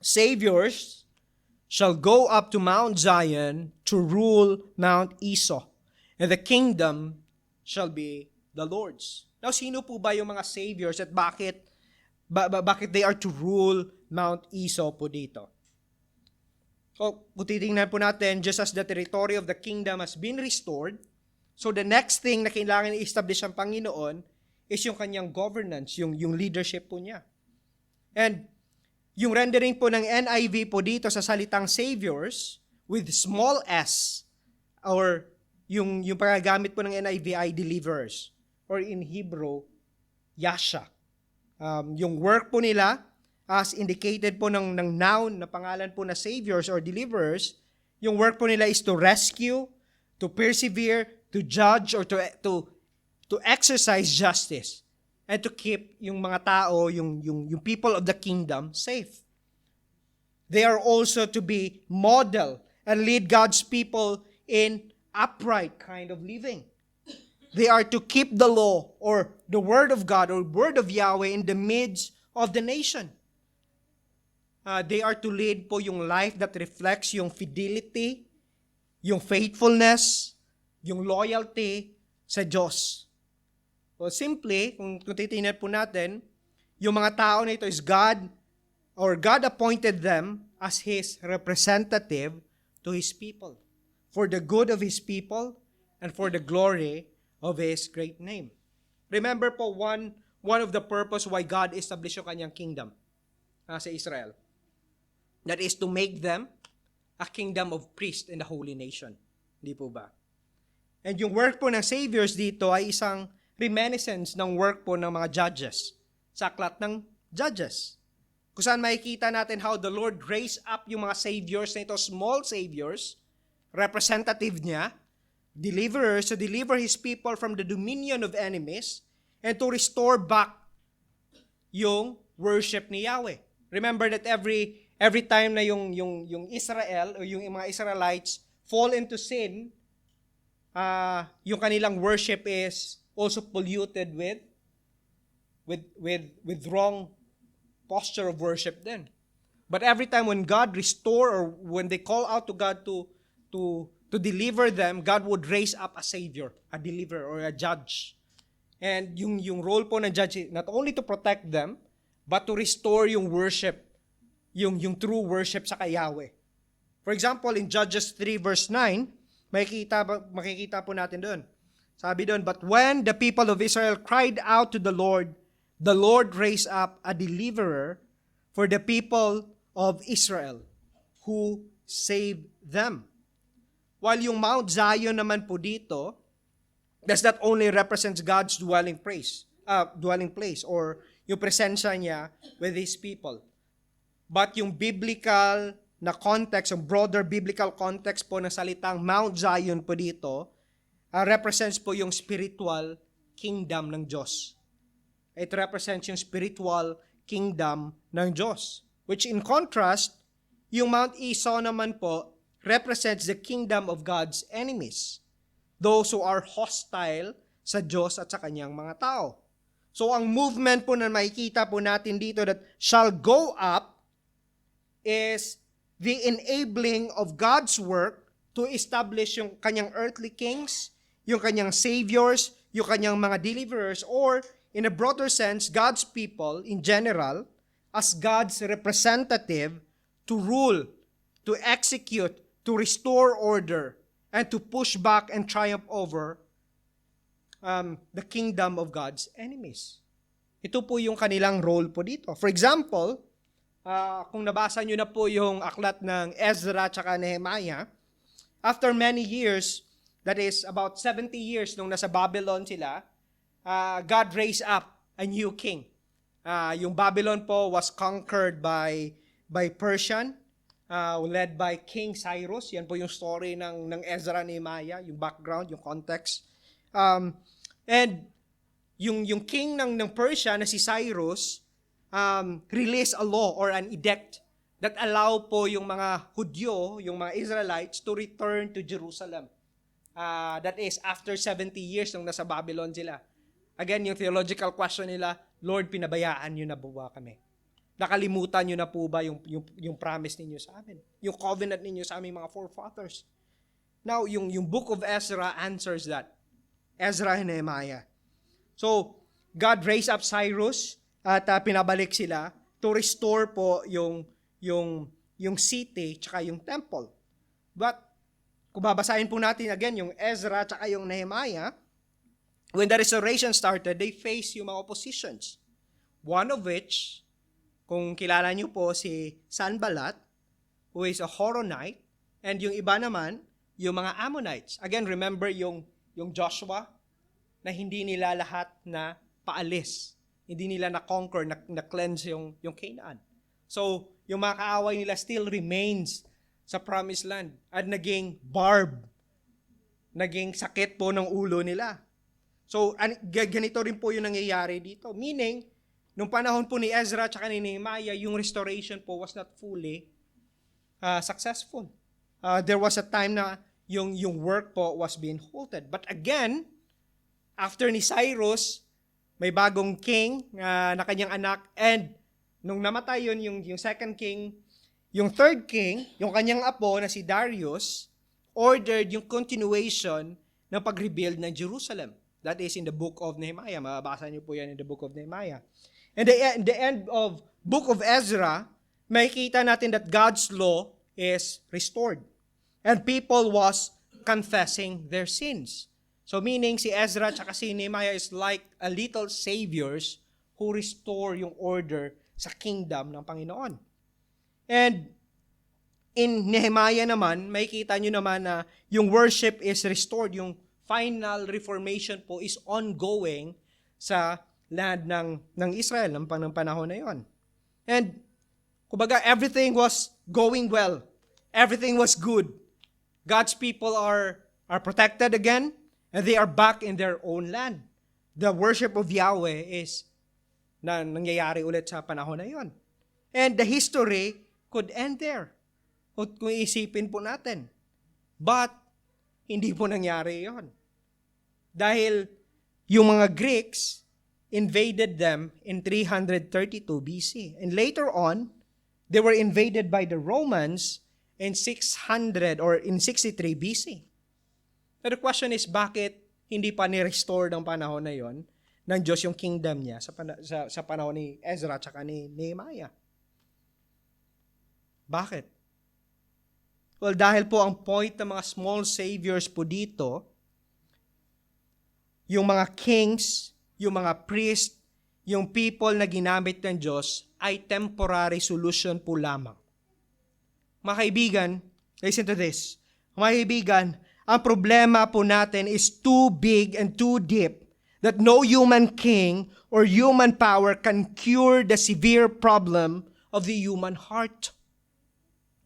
Saviors shall go up to Mount Zion to rule Mount Esau, and the kingdom shall be the Lord's. Now, sino po ba yung mga saviors at bakit they are to rule Mount Esau po dito? So, kung titingnan po natin, just as the territory of the kingdom has been restored, so the next thing na kailangan i-establish ang Panginoon is yung kanyang governance, yung leadership po niya. And yung rendering po ng NIV po dito sa salitang saviors with small s, or yung paggagamit po ng NIV ay deliverers, or in Hebrew, Yasha. Yung work po nila, as indicated po ng noun na pangalan po na saviors or deliverers, yung work po nila is to rescue, to persevere, to judge, or to exercise justice, and to keep yung mga tao, yung people of the kingdom safe. They are also to be model and lead God's people in upright kind of living. They are to keep the law or the word of God or word of Yahweh in the midst of the nation. They are to lead po yung life that reflects yung fidelity, yung faithfulness, yung loyalty sa Diyos. So simply, kung titingnan po natin, yung mga tao na ito is God appointed them as His representative to His people, for the good of His people and for the glory of His great name. Remember po, one of the purpose why God established yung kanyang kingdom sa Israel. That is to make them a kingdom of priests in the holy nation. Hindi po ba? And yung work po ng saviors dito ay isang reminiscence ng work po ng mga judges. Sa aklat ng Judges. Kung saan makikita natin how the Lord raised up yung mga saviors na ito, small saviors, representative niya, deliverers to deliver His people from the dominion of enemies and to restore back yung worship ni Yahweh. Remember that every time na yung Israel o yung mga Israelites fall into sin, yung kanilang worship is also polluted with wrong posture of worship then. But every time when God restore or when they call out to God to deliver them, God would raise up a savior, a deliverer, or a judge. And yung role po ng judge is not only to protect them, but to restore yung worship, yung true worship sa kay Yahweh. For example, in Judges 3 verse 9, makikita po natin doon. Sabi doon, but when the people of Israel cried out to the Lord raised up a deliverer for the people of Israel who saved them. While yung Mount Zion naman po dito, does not only represents God's dwelling place or yung presensya niya with His people. But yung biblical na context, yung broader biblical context po ng salitang Mount Zion po dito, represents po yung spiritual kingdom ng Diyos. It represents yung spiritual kingdom ng Diyos. Which in contrast, yung Mount Esau naman po represents the kingdom of God's enemies. Those who are hostile sa Diyos at sa kanyang mga tao. So ang movement po na makikita po natin dito that shall go up is the enabling of God's work to establish yung kanyang earthly kings, yung kanyang saviors, yung kanyang mga deliverers, or in a broader sense, God's people in general, as God's representative to rule, to execute, to restore order, and to push back and triumph over the kingdom of God's enemies. Ito po yung kanilang role po dito. For example, kung nabasa nyo na po yung aklat ng Ezra at Nehemiah, after many years, that is about 70 years nung nasa Babylon sila, God raised up a new king. Yung Babylon po was conquered by Persian, led by King Cyrus. Yan po yung story ng Ezra Nehemiah, yung background, yung context. And yung king ng Persia na si Cyrus released a law or an edict that allow po yung mga Hudyo, yung mga Israelites to return to Jerusalem. That is after 70 years nung nasa Babylon sila. Again, yung theological question nila, Lord, pinabayaan niyo na po ba kami? Nakalimutan niyo na po ba yung promise ninyo sa amin? Yung covenant ninyo sa aming mga forefathers? Now, yung book of Ezra answers that. Ezra and Nehemiah. So, God raised up Cyrus at pinabalik sila to restore po yung city tsaka yung temple. But, kung babasahin po natin again yung Ezra tsaka yung Nehemiah, when the restoration started, they faced yung mga oppositions. One of which, kung kilala niyo po si Sanballat, who is a Horonite, and yung iba naman, yung mga Ammonites. Again, remember yung Joshua, na hindi nila lahat na paalis. Hindi nila na-conquer, na-cleanse yung Canaan. So, yung mga kaaway nila still remains sa promised land. At naging naging sakit po ng ulo nila. So, ganito rin po yung nangyayari dito. Meaning, nung panahon po ni Ezra at ni Nehemiah, yung restoration po was not fully successful. There was a time na yung work po was being halted. But again, after ni Cyrus, may bagong king na kanyang anak, and nung namatay yung second king, yung third king, yung kanyang apo na si Darius, ordered yung continuation ng pag-rebuild ng Jerusalem. That is in the book of Nehemiah. Mababasa niyo po yan in the book of Nehemiah. And the end of book of Ezra, makikita natin that God's law is restored. And people was confessing their sins. So meaning si Ezra at si Nehemiah is like a little saviors who restore yung order sa kingdom ng Panginoon. And in Nehemiah naman, makikita nyo naman na yung worship is restored. Yung final reformation po is ongoing sa land ng Israel ng panahon na yon. And kumbaga, everything was going well. Everything was good. God's people are protected again, and they are back in their own land. The worship of Yahweh is nangyayari ulit sa panahon na yon. And the history could end there. Kung isipin po natin. But, hindi po nangyari yon. Dahil yung mga Greeks invaded them in 332 BC. And later on, they were invaded by the Romans in 600 or in 63 BC. So the question is, bakit hindi pa ni-restore ng panahon na yon ng Diyos yung kingdom niya sa panahon ni Ezra at ni Nehemiah? Bakit? Well, dahil po ang point ng mga small saviors po dito, yung mga kings, yung mga priest, yung people na ginamit ng Diyos ay temporary solution po lamang. Mga kaibigan, listen to this. Mga kaibigan, ang problema po natin is too big and too deep that no human king or human power can cure the severe problem of the human heart.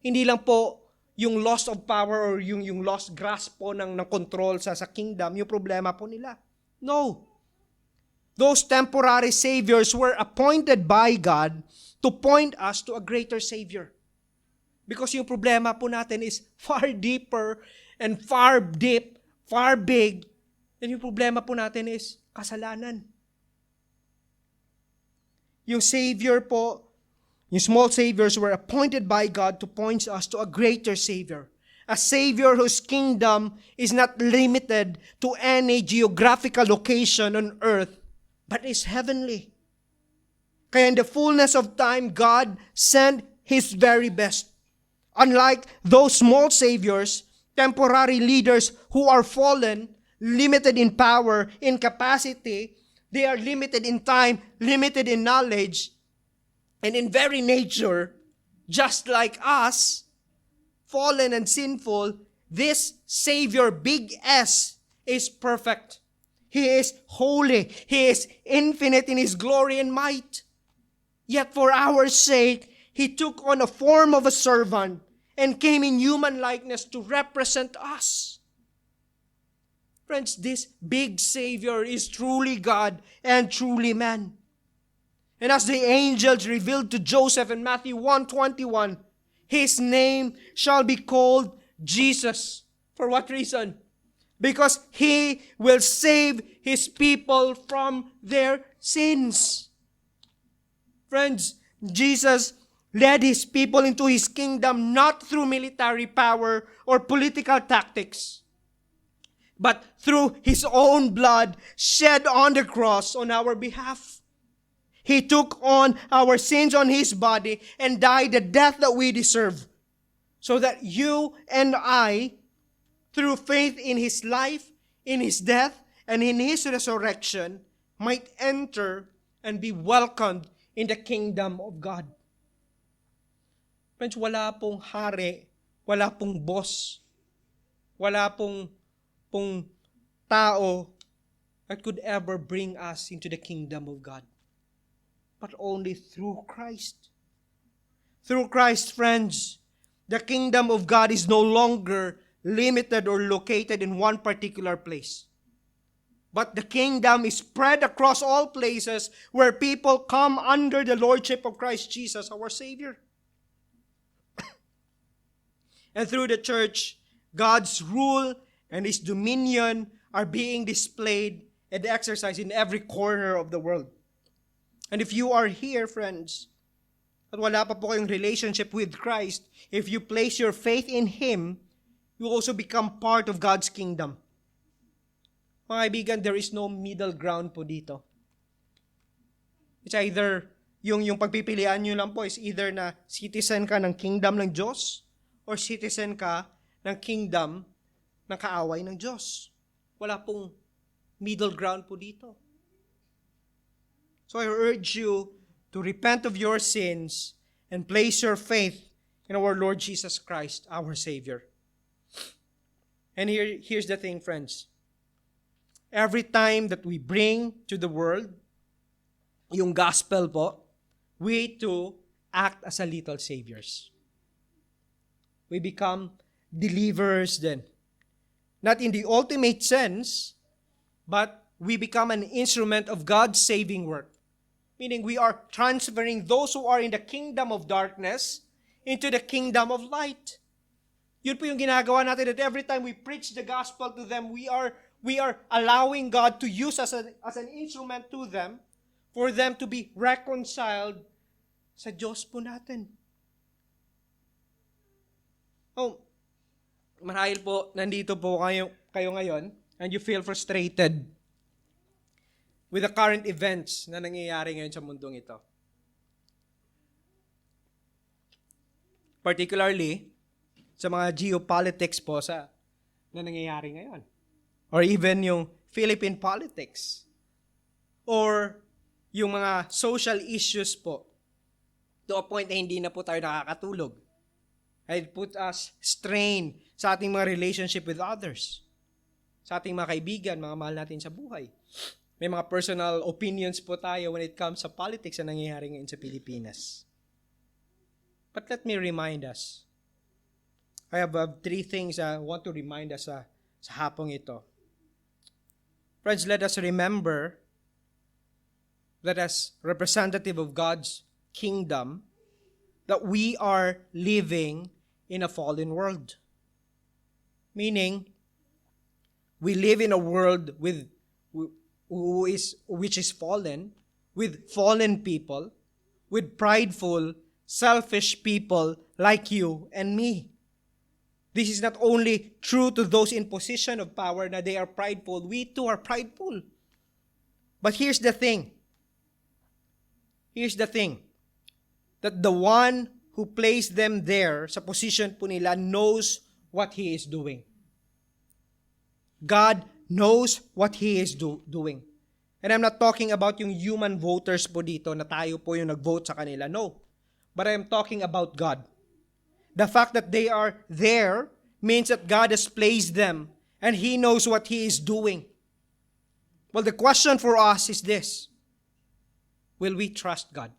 Hindi lang po yung loss of power or yung lost grasp po ng control sa kingdom, yung problema po nila. No. Those temporary saviors were appointed by God to point us to a greater Savior. Because yung problema po natin is far deeper and far deep, far big. And yung problema po natin is kasalanan. Yung Savior po, yung small saviors were appointed by God to point us to a greater Savior. A Savior whose kingdom is not limited to any geographical location on earth, but is heavenly. Kaya in the fullness of time, God sent His very best. Unlike those small saviors, temporary leaders who are fallen, limited in power, in capacity, they are limited in time, limited in knowledge, and in very nature, just like us, fallen and sinful, this Savior, big S, is perfect. He is holy. He is infinite in His glory and might. Yet for our sake, He took on a form of a servant and came in human likeness to represent us. Friends, this big Savior is truly God and truly man. And as the angels revealed to Joseph in Matthew 1:21, His name shall be called Jesus. For what reason? Because He will save His people from their sins. Friends, Jesus led His people into His kingdom not through military power or political tactics, but through His own blood shed on the cross on our behalf. He took on our sins on His body and died the death that we deserve, so that you and I, through faith in His life, in His death, and in His resurrection, might enter and be welcomed in the kingdom of God. Friends, wala pong hari, wala pong boss, wala pong tao that could ever bring us into the kingdom of God. But only through Christ. Through Christ, friends, the kingdom of God is no longer limited or located in one particular place. But the kingdom is spread across all places where people come under the lordship of Christ Jesus, our Savior. And through the church, God's rule and His dominion are being displayed and exercised in every corner of the world. And if you are here, friends, at wala pa po kayong relationship with Christ, if you place your faith in Him, you also become part of God's kingdom. Mga kaibigan, there is no middle ground po dito. It's either, yung pagpipilian nyo lang po is either na citizen ka ng kingdom ng Diyos or citizen ka ng kingdom ng kaaway ng Diyos. Wala pong middle ground po dito. So I urge you to repent of your sins and place your faith in our Lord Jesus Christ, our Savior. And here's the thing, friends. Every time that we bring to the world yung gospel po, we too act as a little saviors. We become deliverers then. Not in the ultimate sense, but we become an instrument of God's saving work. Meaning we are transferring those who are in the kingdom of darkness into the kingdom of light. Yun po yung ginagawa natin, that every time we preach the gospel to them, we are allowing God to use us as an instrument to them for them to be reconciled sa Diyos po natin. Oh, marahil po, nandito po kayo ngayon and you feel frustrated with the current events na nangyayari ngayon sa mundong ito. Particularly, sa mga geopolitics po na nangyayari ngayon. Or even yung Philippine politics. Or yung mga social issues po, to a point na hindi na po tayo nakakatulog. It put us strain sa ating mga relationship with others. Sa ating mga kaibigan, mga mahal natin sa buhay. May mga personal opinions po tayo when it comes sa politics na nangyayari ngayon sa Pilipinas. But let me remind us. I have 3 things I want to remind us sa hapong ito. Friends, let us remember that as representative of God's kingdom, that we are living in a fallen world. Meaning, we live in a world which is fallen, with fallen people, with prideful, selfish people like you and me. This is not only true to those in position of power na they are prideful. We too are prideful. But here's the thing. That the one who placed them there sa position po nila knows what He is doing. God knows what He is doing. And I'm not talking about yung human voters po dito na tayo po yung nag-vote sa kanila. No. But I'm talking about God. The fact that they are there means that God has placed them and He knows what He is doing. Well, the question for us is this. Will we trust God?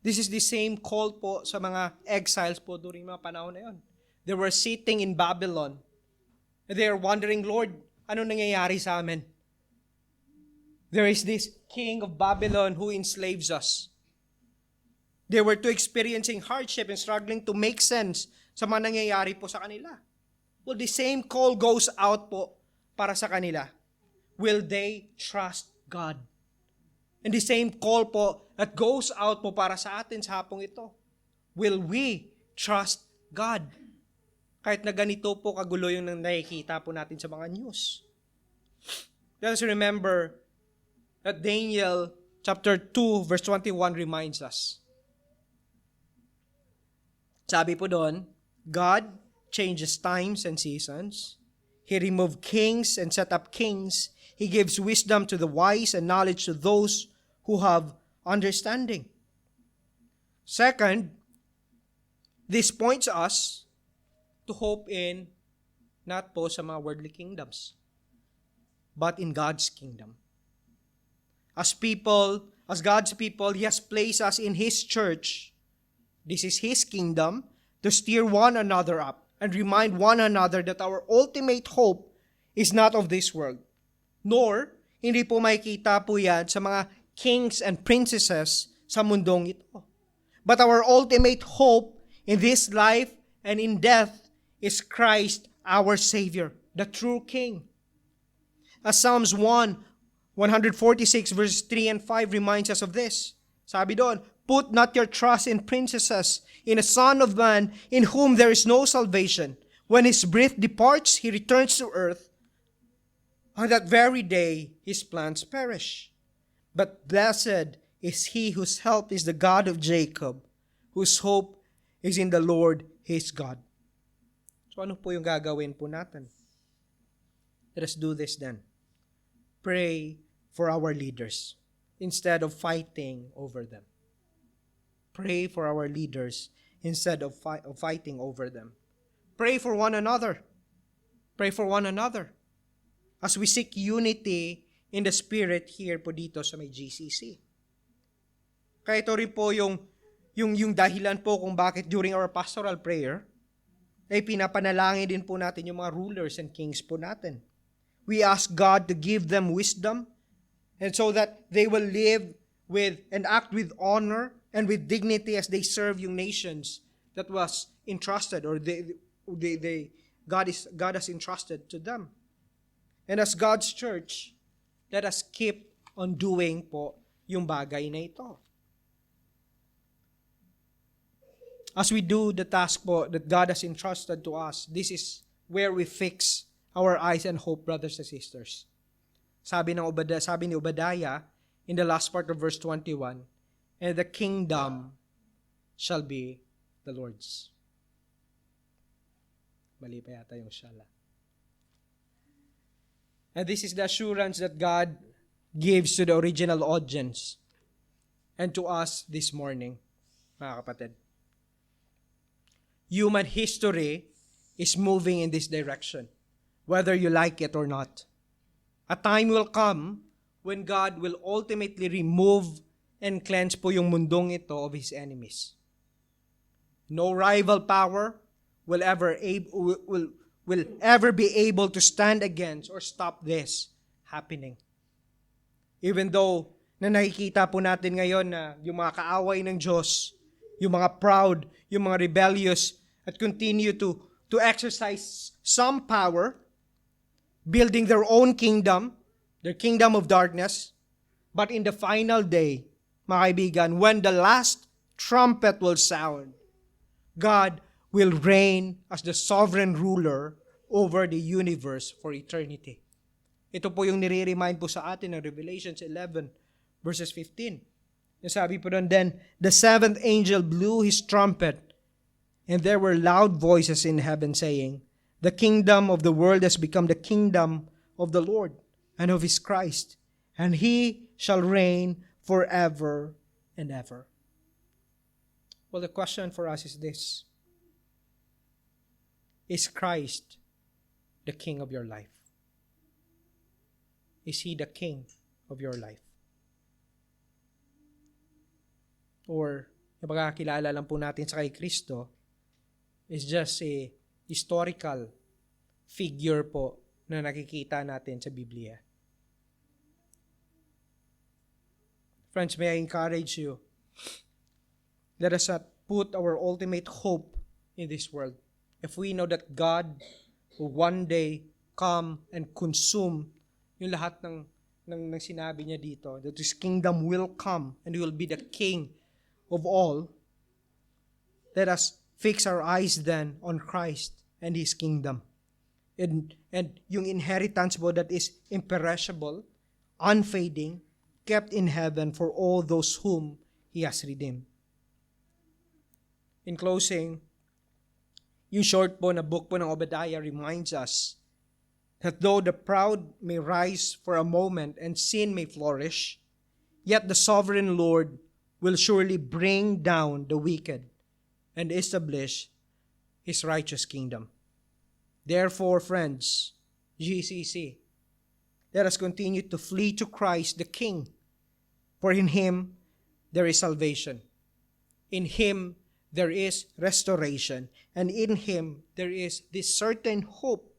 This is the same call po sa mga exiles po during mga panahon na yun. They were sitting in Babylon. They are wondering, Lord, ano nangyayari sa amin? There is this king of Babylon who enslaves us. They were too experiencing hardship and struggling to make sense sa mga nangyayari po sa kanila. Well, the same call goes out po para sa kanila. Will they trust God? And the same call po that goes out po para sa atin sa hapong ito. Will we trust God? Kahit na ganito po kagulo yung nakikita po natin sa mga news. Let us remember that Daniel chapter 2 verse 21 reminds us. Sabi po doon, God changes times and seasons. He removed kings and set up kings. He gives wisdom to the wise and knowledge to those who have understanding. Second, this points us to hope in not po sa mga worldly kingdoms, but in God's kingdom. As God's people, He has placed us in His church. This is His kingdom to steer one another up and remind one another that our ultimate hope is not of this world. Nor, hindi po makikita po yan sa mga kings and princesses sa mundong ito. But our ultimate hope in this life and in death is Christ, our Savior, the true King. As Psalms 1 146 verses 3 and 5 reminds us of this. Sabi doon, put not your trust in princesses, in a son of man, in whom there is no salvation. When his breath departs, he returns to earth. On that very day, his plans perish. But blessed is he whose help is the God of Jacob, whose hope is in the Lord his God. So ano po yung gagawin po natin? Let us do this then. Pray for our leaders instead of fighting over them. Pray for our leaders instead of fighting over them. Pray for one another. Pray for one another. As we seek unity in the Spirit here po dito sa may GCC. Kaya ito rin po yung dahilan po kung bakit during our pastoral prayer, ay pinapanalangin din po natin yung mga rulers and kings po natin. We ask God to give them wisdom, and so that they will live with and act with honor and with dignity as they serve yung nations that was entrusted, or God has entrusted to them. And as God's church, let us keep on doing po yung bagay na ito. As we do the task po that God has entrusted to us, this is where we fix our eyes and hope, brothers and sisters. Sabi ni Obadiah in the last part of verse 21, and the kingdom shall be the Lord's. Mali pa yata yung shala. And this is the assurance that God gives to the original audience and to us this morning, mga kapatid. Human history is moving in this direction, whether you like it or not. A time will come when God will ultimately remove and cleanse po yung mundong ito of His enemies. No rival power will ever be able to stand against or stop this happening. Even though na nakikita po natin ngayon na yung mga kaaway ng Diyos, yung mga proud, yung mga rebellious, at continue to exercise some power, building their own kingdom, their kingdom of darkness. But in the final day, mga kaibigan, when the last trumpet will sound, God will reign as the sovereign ruler over the universe for eternity. Ito po yung nire-remind po sa atin ng Revelation 11 verses 15. Sabi po doon, then the seventh angel blew his trumpet, and there were loud voices in heaven saying, the kingdom of the world has become the kingdom of the Lord and of his Christ, and he shall reign forever and ever. Well, the question for us is this: is Christ the king of your life? Is he the king of your life? Or napagkakilala lang po natin sa kay Kristo is just a historical figure po na nakikita natin sa Biblia. Friends, may I encourage you, let us not put our ultimate hope in this world. If we know that God will one day come and consume yung lahat ng sinabi niya dito, that His kingdom will come and He will be the King of all, let us fix our eyes then on Christ and His kingdom. And yung inheritance po that is imperishable, unfading, kept in heaven for all those whom He has redeemed. In closing, yung short po na book po ng Obadiah reminds us that though the proud may rise for a moment and sin may flourish, yet the sovereign Lord will surely bring down the wicked and establish His righteous kingdom. Therefore, friends, GCC, let us continue to flee to Christ the King, for in Him there is salvation. In Him there is restoration, and in Him there is this certain hope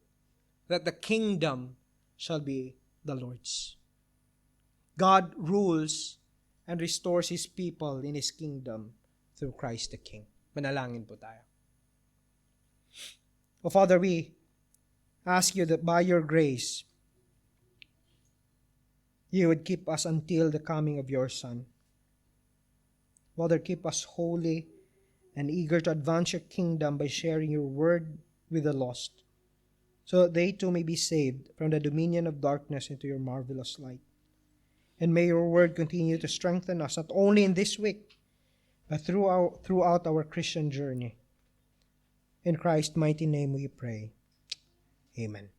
that the kingdom shall be the Lord's. God rules and restores His people in His kingdom through Christ the King. Manalangin po tayo. O Father, we ask You that by Your grace, You would keep us until the coming of your Son. Father, keep us holy and eager to advance your kingdom by sharing your word with the lost, so that they too may be saved from the dominion of darkness into your marvelous light. And may your word continue to strengthen us, not only in this week, but throughout our Christian journey. In Christ's mighty name we pray. Amen.